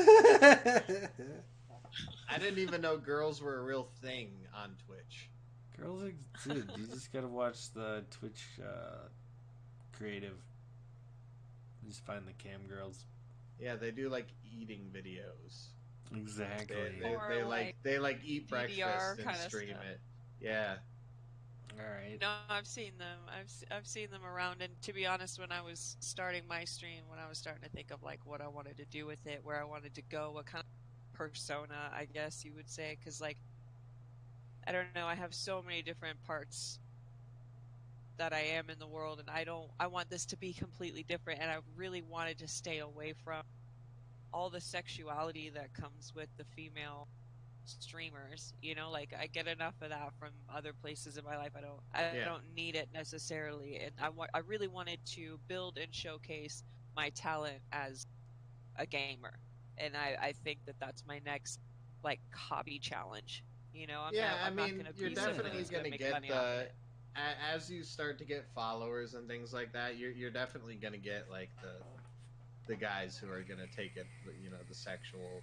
I didn't even know girls were a real thing on Twitch. Girls dude, you just gotta watch the Twitch creative. Just find the cam girls. Yeah, they do like eating videos. Exactly. They like eat breakfast DDR and kinda stream stuff. it. Yeah. All right. No, I've seen them. I've seen them around, and to be honest, when I was starting my stream, when I was starting to think of like what I wanted to do with it, where I wanted to go, what kind of persona, I guess you would say, because like I don't know, I have so many different parts that I am in the world, and I want this to be completely different, and I really wanted to stay away from all the sexuality that comes with the female streamers. You know, like I get enough of that from other places in my life. I Yeah. don't need it necessarily, and I really wanted to build and showcase my talent as a gamer, and I think that that's my next like hobby challenge. You know, I'm not gonna you're be someone definitely who's gonna make get money off of it. as you start to get followers and things like that. You're definitely gonna get like the guys who are gonna take it, you know, the sexual.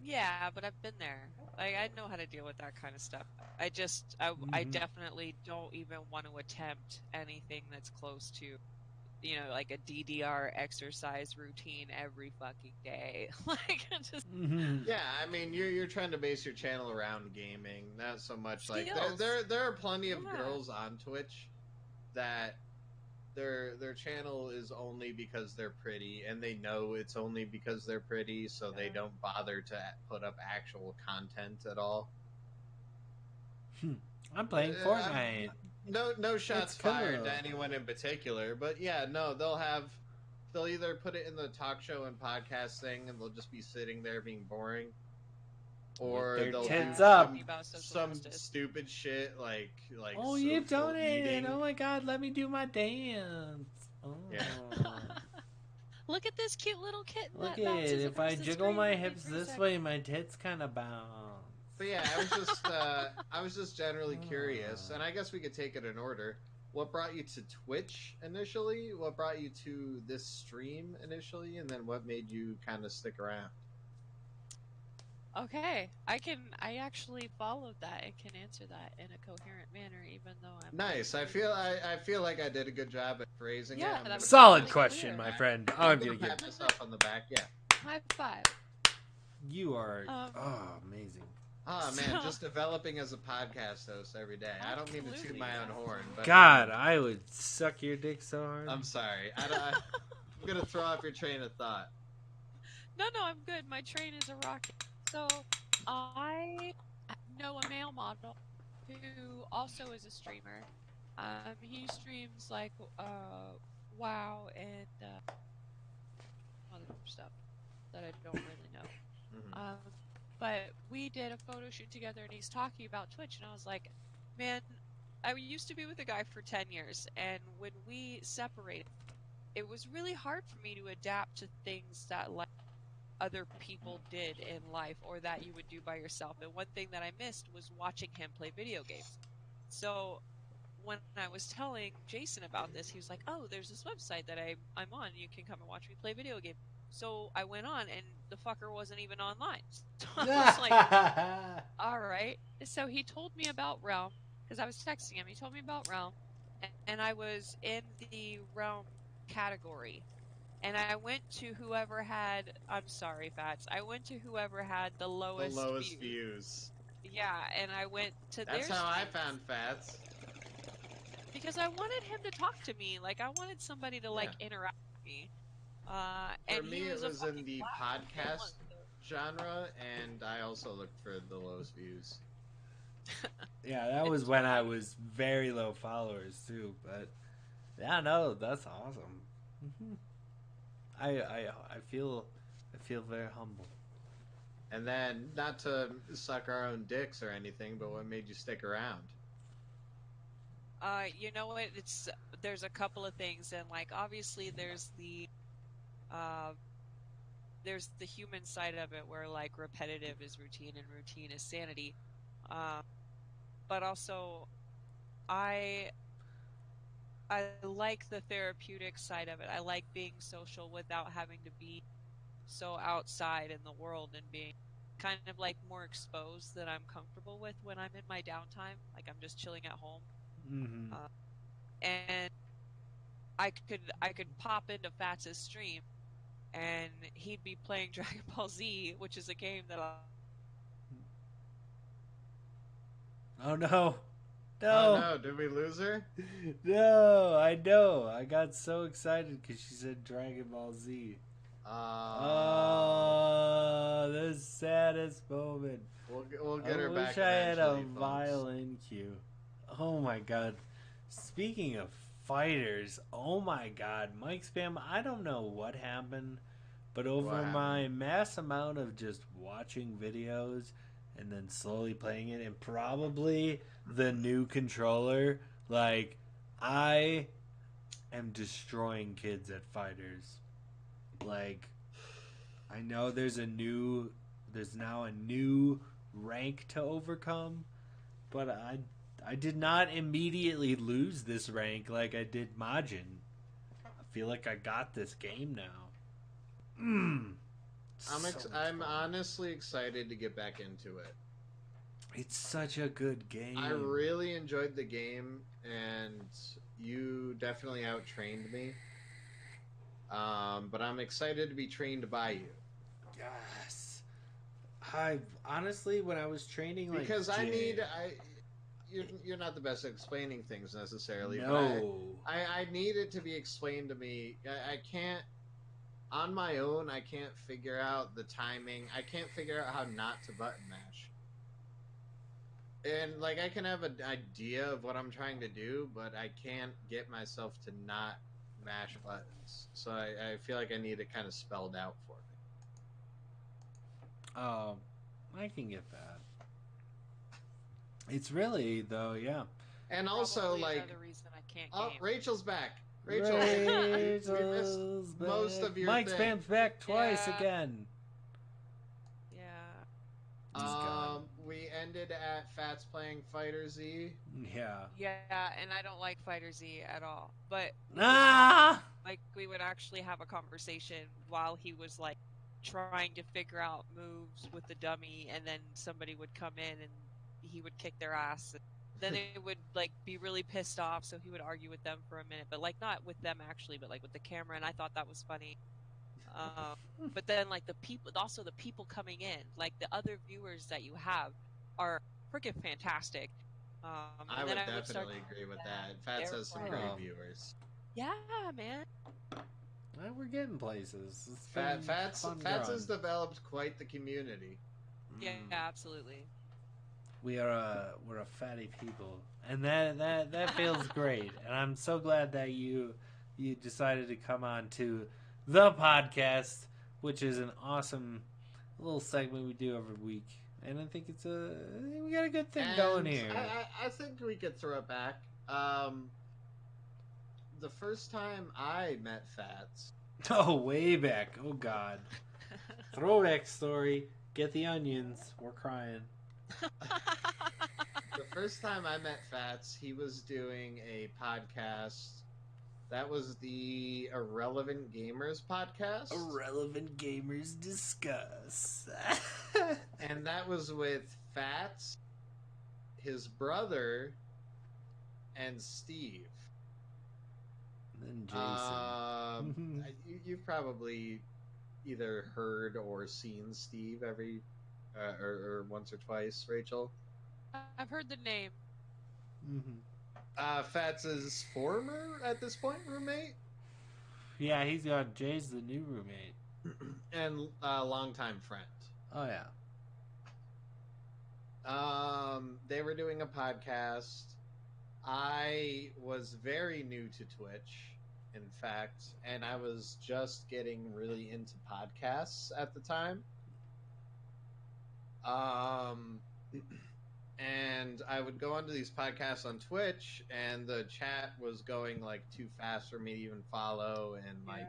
Yeah, but I've been there. Like I know how to deal with that kind of stuff. I Mhm. definitely don't even want to attempt anything that's close to, you know, like a DDR exercise routine every fucking day. Like I just Mhm. Yeah, I mean, you're trying to base your channel around gaming, not so much like Skills. there are plenty of Yeah. girls on Twitch that their channel is only because they're pretty, and they know it's only because they're pretty, so they Yeah. don't bother to put up actual content at all. I'm playing Fortnite. No shots It's cool. fired to anyone in particular, but yeah, no, they'll either put it in the talk show and podcast thing, and they'll just be sitting there being boring, or With their they'll tits do up. Talking about social some justice. stupid shit like Oh, you social donated! eating. Oh my god, let me do my dance. Oh. Yeah. Look at this cute little kitten. Look that at bounces it. If I across the jiggle screen my every hips 3 this seconds. way, my tits kind of bounce. But yeah, I was just generally curious, and I guess we could take it in order. What brought you to Twitch initially? What brought you to this stream initially? And then what made you kind of stick around? Okay, I actually followed that and can answer that in a coherent manner, even though I'm Nice. I feel like I did a good job at phrasing Yeah, it. that was Solid really question, clear. my friend. I'm I'm gonna gonna pat give. myself on the back. Yeah. high five. You are. Um, Amazing. Oh man, So- just developing as a podcast host every day. I don't mean to toot Absolutely, my own horn, but God, I would suck your dick so hard. I'm sorry. I'm gonna throw off your train of thought. No, I'm good. My train is a rocket. So, I know a male model who also is a streamer. He streams like WoW and other stuff that I don't really know. Mhm. But we did a photo shoot together, and he's talking about Twitch, and I was like, man, I used to be with a guy for 10 years, and when we separated, it was really hard for me to adapt to things that like other people did in life or that you would do by yourself. And one thing that I missed was watching him play video games. So when I was telling Jason about this, he was like, oh, there's this website that I'm on. You can come and watch me play video games. So I went on, and the fucker wasn't even online. So I was like, all right. So he told me about Realm because I was texting him. He told me about Realm, and I was in the Realm category. And I went to whoever had, I'm sorry, Fats. I went to whoever had the The lowest lowest views. views. Yeah, and I went to That's their how I stream found Fats. because I wanted him to talk to me. Like, I wanted somebody to, Yeah. like, interact with me. For And he me, it was a was in fucking the blast to begin podcast with. genre, and I also looked for the lowest views. Yeah, that was It's when I funny. was very low followers too. But yeah, no, that's awesome. Mhm. I feel very humble. And then, not to suck our own dicks or anything, but what made you stick around? You know what? There's a couple of things, and like obviously uh there's the human side of it where like repetitive is routine and routine is sanity. Um, but also I I like the therapeutic side of it. I like being social without having to be so outside in the world and being kind of like more exposed that I'm comfortable with when I'm in my downtime. Like I'm just chilling at home. Hmm. Uh, and I could pop into Fats's stream and he'd be playing Dragon Ball Z, which is a game that I Oh no, Oh no, no, did we lose her? no! I know. I got so excited because she said Dragon Ball Z. Oh. Oh, the saddest moment. We'll I get her wish back I had a eventually, folks. violin cue. Oh my god. Speaking of fighters, oh my god, MicSpam, I don't know what happened, but What over happened? my mass amount of just watching videos and then slowly playing it, and probably the new controller, like, I am destroying kids at fighters. Like, I know there's now a new rank to overcome, but I did not immediately lose this rank like I did Majin. I feel like I got this game now. Mm, so much I'm fun. honestly excited to get back into it. It's such a good I game. really enjoyed the game, and you definitely outtrained me. But I'm excited to be trained by you Yes. I honestly, when I was training like because Jay, you're not the best at explaining things necessarily, but no. I need it to be explained to me. I can't on my own. I can't figure out the timing. I can't figure out how not to button mash. And like I can have an idea of what I'm trying to do, but I can't get myself to not mash buttons. So I feel like I need it kind of spelled out for me. Um, I can get that. It's really though, yeah. And also probably like, another reason I can't oh, game. Rachel's back. Rachel, we missed Rachel's most back. of your Mike thing. Spam's back twice Yeah, again. yeah. He's gone. We ended at Fats playing Fighter Z. Yeah. Yeah, and I don't like Fighter Z at all. But it was fun. Ah! Like we would actually have a conversation while he was like trying to figure out moves with the dummy, and then somebody would come in and he would kick their ass. And then they would like be really pissed off, so he would argue with them for a minute, but like not with them actually, but like with the camera. And I thought that was funny. Um, but then like the people, also the people coming in, like the other viewers that you have, are freaking fantastic. I And then would I would start definitely agree with that that. Fats they're has some playing. great Oh. viewers. Yeah, man. Well, we're getting places. It's been Fats fun has growing. developed quite the community. Yeah, Mm. absolutely. We're a fatty people, and that feels great. And I'm so glad that you decided to come on to the podcast, which is an awesome little segment we do every week. And I think we got a good thing going And here. I think we could throw it back. The first time I met Fats, Oh, way back. Oh God, throwback story. Get the onions. We're crying. the first time I met Fats, he was doing a podcast That was the Irrelevant Gamers podcast. Irrelevant Gamers Discuss. And that was with Fats, his brother, and Steve. And Jason. You've probably either heard or seen Steve or once or twice, Rachel. I've heard the name. Fats' former, at this point, roommate. Yeah, he's got Jay's the new roommate. And longtime friend. Oh, yeah. They were doing a podcast. I was very new to Twitch, in fact, and I was just getting really into podcasts at the time. And I would go onto these podcasts on Twitch, and the chat was going like too fast for me to even follow, and like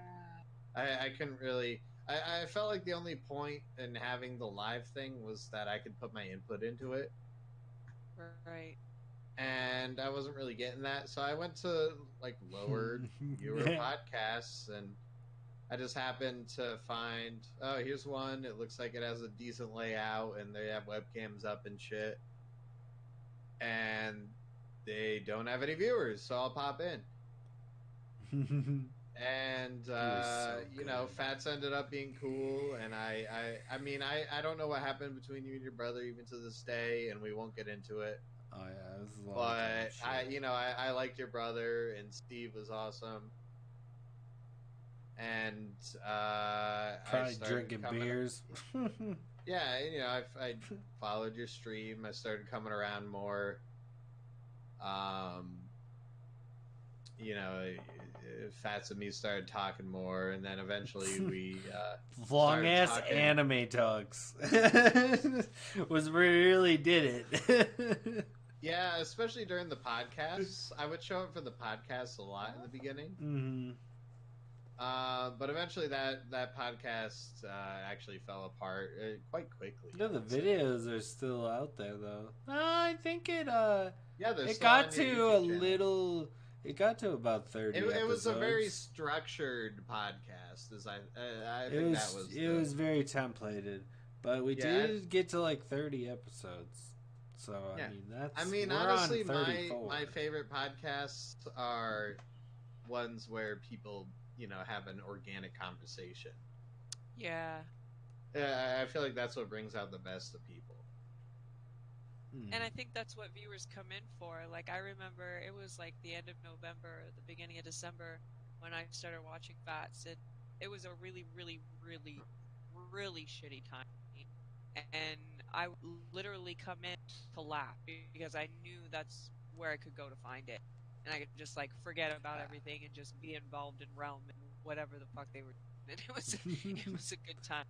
I couldn't really. I felt like the only point in having the live thing was that I could put my input into it. Right. And I wasn't really getting that, so I went to like lower viewer podcasts, and I just happened to find, oh, here's one. It looks like it has a decent layout, and they have webcams up and shit, and they don't have any viewers, so I'll pop in. And you know, Fats ended up being cool, and I mean, I don't know what happened between you and your brother even to this day, and we won't get into it. Oh, yeah, this is a long But time I liked your brother, and Steve was awesome. And I Probably started drinking coming, beers. yeah, you know, I followed your stream. I started coming around more. You know, Fats and me started talking more, and then eventually we Long started ass talking. anime talks. Was really did it. Yeah, especially during the podcasts. I would show up for the podcasts a lot in the beginning. Mm-hmm. But eventually that podcast actually fell apart quite quickly. No, the videos are still out there though. I think Yeah, they're it still got on your to YouTube a channel. little. It got to about 30 It episodes. was a very structured podcast. As I think that was. It was very templated, but we Yeah, did get to like 30 episodes. So Yeah. I mean that's. I mean, we're honestly, on my 34. favorite podcasts are ones where people, you know, have an organic conversation. Yeah. I feel like that's what brings out the best of people. And I think that's what viewers come in for. Like, I remember it was like the end of November, the beginning of December when I started watching Fats, and it was a really, really, really, really shitty time. And I would literally come in to laugh because I knew that's where I could go to find it. And I could just, like, forget about everything and just be involved in Realm and whatever the fuck they were doing. It was a good time.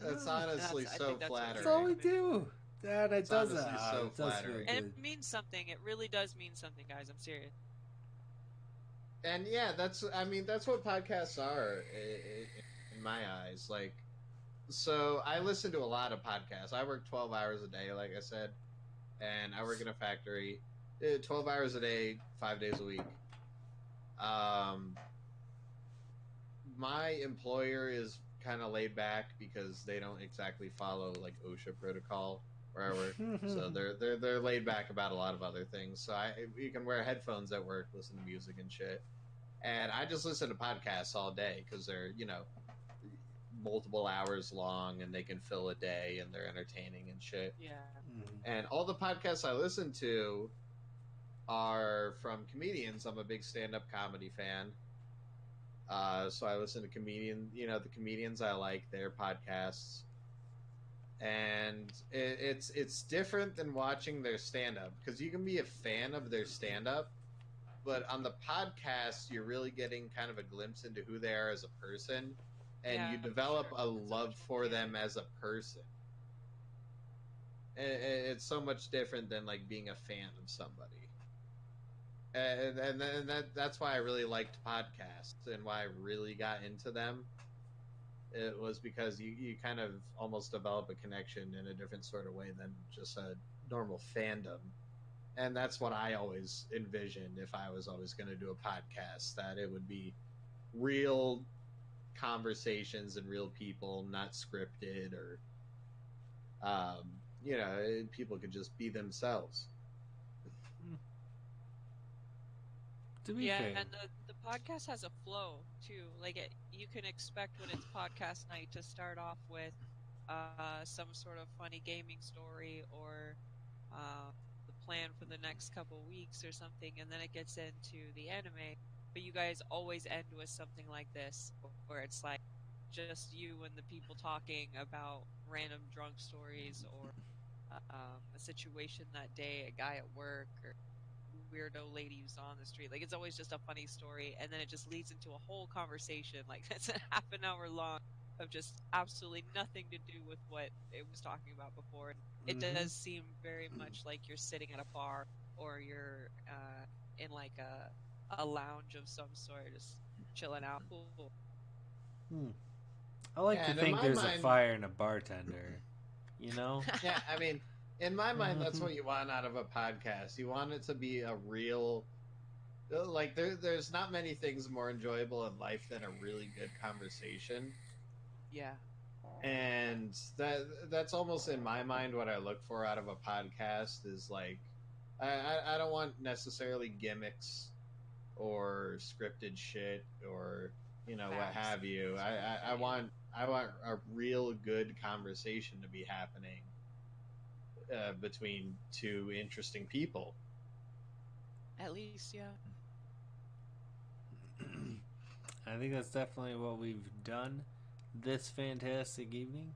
That's honestly I so think that's what flattering. That's all we do. That it It's does honestly that. so It does feel flattering. And good. it means something. It really does mean something, guys. I'm serious. And yeah, that's what podcasts are in my eyes. Like, so I listen to a lot of podcasts. I work 12 hours a day, like I said, and I work in a factory. 12 hours a day, 5 days a week. My employer is kind of laid back because they don't exactly follow like OSHA protocol where I work. So they're laid back about a lot of other things. So you can wear headphones at work, listen to music and shit. And I just listen to podcasts all day because they're, you know, multiple hours long and they can fill a day and they're entertaining and shit. Yeah. And all the podcasts I listen to are from comedians. I'm a big stand-up comedy fan. So I listen to the comedians I like, their podcasts. And it's different than watching their stand-up because you can be a fan of their stand-up, but on the podcast you're really getting kind of a glimpse into who they are as a person, and Yeah, you for develop sure. a It's so love much for more them as a person. It's so much different than like being a fan of somebody. And that's why I really liked podcasts and why I really got into them. It was because you kind of almost develop a connection in a different sort of way than just a normal fandom. And that's what I always envisioned if I was always going to do a podcast, that it would be real conversations and real people, not scripted or, people could just be themselves. To be Yeah, fair. and the podcast has a flow too. Like you can expect when it's podcast night to start off with some sort of funny gaming story or the plan for the next couple weeks or something, and then it gets into the anime. But you guys always end with something like this, where it's like just you and the people talking about random drunk stories or a situation that day, a guy at work or weirdo lady who's on the street. Like it's always just a funny story, and then it just leads into a whole conversation. Like that's a half an hour long of just absolutely nothing to do with what it was talking about before. It does seem very much like you're sitting at a bar or you're in like a lounge of some sort, just chilling out. Cool. I like Yeah, to and in think my there's a mind, fire and a bartender. You know? yeah, I mean, in my mind, that's what you want out of a podcast. You want it to be a real, like, there's not many things more enjoyable in life than a really good conversation. Yeah. And that's almost in my mind what I look for out of a podcast is like, I don't want necessarily gimmicks or scripted shit or what Facts. have you. I want a real good conversation to be happening between two interesting people. At least, yeah. I think that's definitely what we've done this fantastic evening.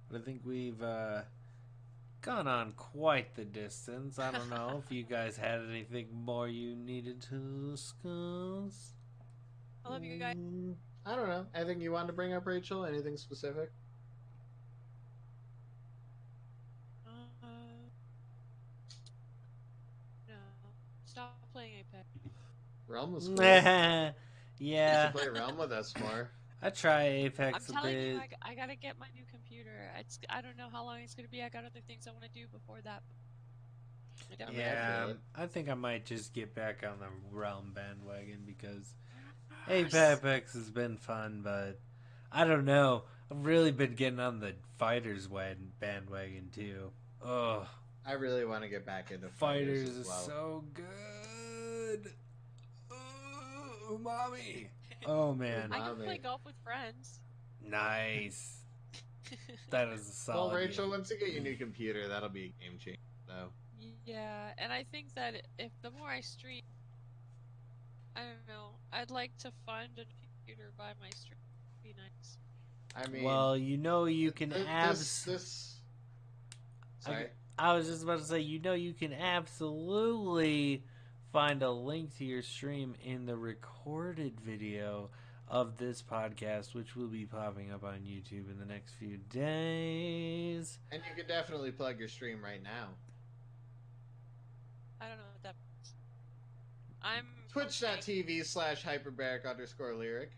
But I think we've gone on quite the distance. I don't know if you guys had anything more you needed to discuss. I love you guys. I don't know. Anything you wanted to bring up, Rachel? Anything specific? No. Stop playing Apex. Realm was cool. You Yeah, should play Realm with us more. I try I'm Apex a telling you, bit. I gotta get my new computer. I don't know how long it's gonna be. I got other things I want to do before that. I don't know. I Yeah, feel it. I think I might just get back on the Realm bandwagon because Yes. Apex has been fun, but I don't know. I've really been getting on the fighters bandwagon too. Oh, I really want to get back into fighters as is well. so good. Oh, umami. Oh man, I can play Mommy. golf with friends. nice. That is a solid. Well, Rachel, game. once you get your new computer, that'll be a game changer. So. Yeah, and I think that if the more I stream, I don't know, I'd like to fund a computer by my stream. Be nice. I mean, Well, you can this. Sorry. I was just about to say, you can absolutely find a link to your stream in the recorded video of this podcast, which will be popping up on YouTube in the next few days. And you could definitely plug your stream right now. I don't know what that means. I'm Twitch.tv/hyperbaric_lyric.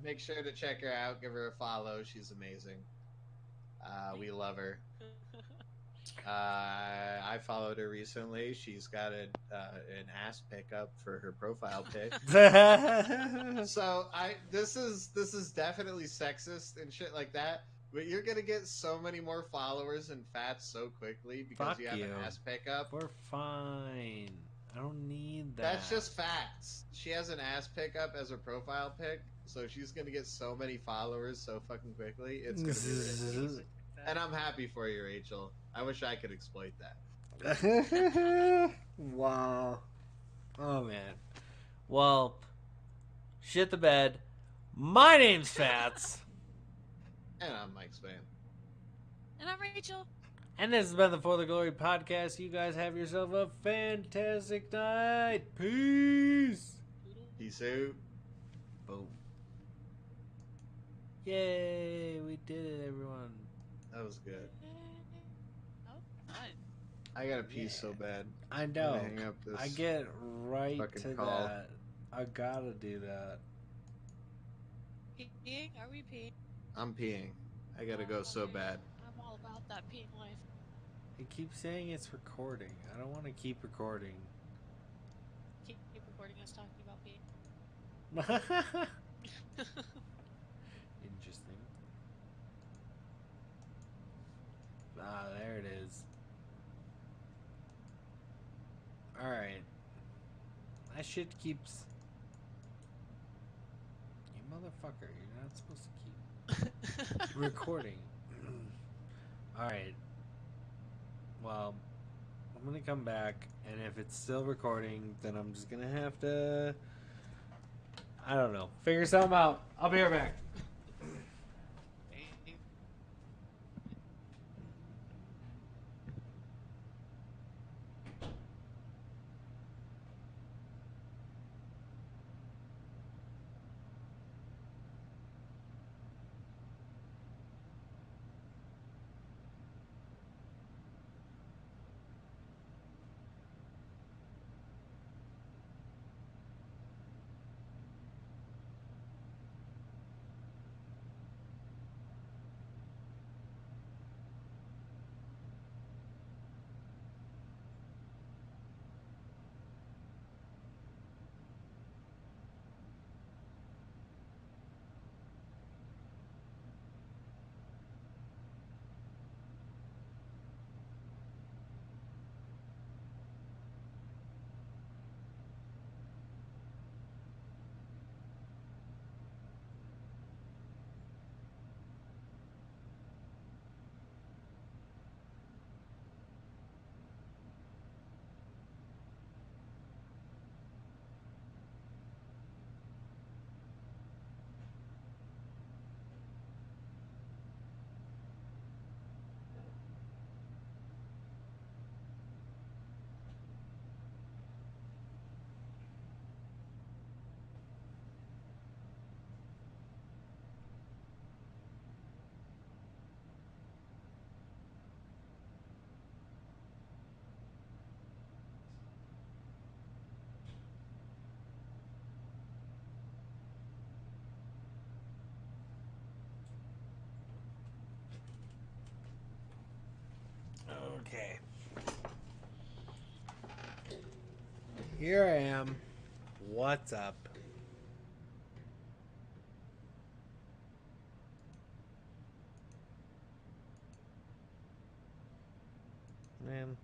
Make sure to check her out. Give her a follow. She's amazing. We love her. I followed her recently. She's got an ass pickup for her profile pic. So this is definitely sexist and shit like that. But you're gonna get so many more followers and fats so quickly because Fuck you have an you. ass pickup. We're fine. I don't need that. That's just facts. She has an ass pickup as her profile pic, so she's gonna get so many followers so fucking quickly. It's gonna be ridiculous. And I'm happy for you, Rachel. I wish I could exploit that. Wow. Oh man. Well, shit the bed. My name's Fats. And I'm MicSpam. And I'm Rachel. And this has been the For the Glory podcast. You guys have yourself a fantastic night. Peace. Peace out. Boom. Yay, we did it, everyone. That was good. Oh, fun. I gotta pee so bad. I I'm know. gonna hang up this I get right fucking to call. that. I gotta do that. Peeing? Are we peeing? I'm peeing. I gotta go so bad. I'm all about that peeing life. It keeps saying it's recording. I don't want to keep recording. Keep recording us talking about me. Interesting. Ah, there it is. Alright. That shit keeps... You motherfucker, you're not supposed to keep recording. Alright. Well, I'm gonna come back, and if it's still recording, then I'm just gonna have to... I don't know. Figure something out. I'll be right back. Okay. Here I am. What's up? Man.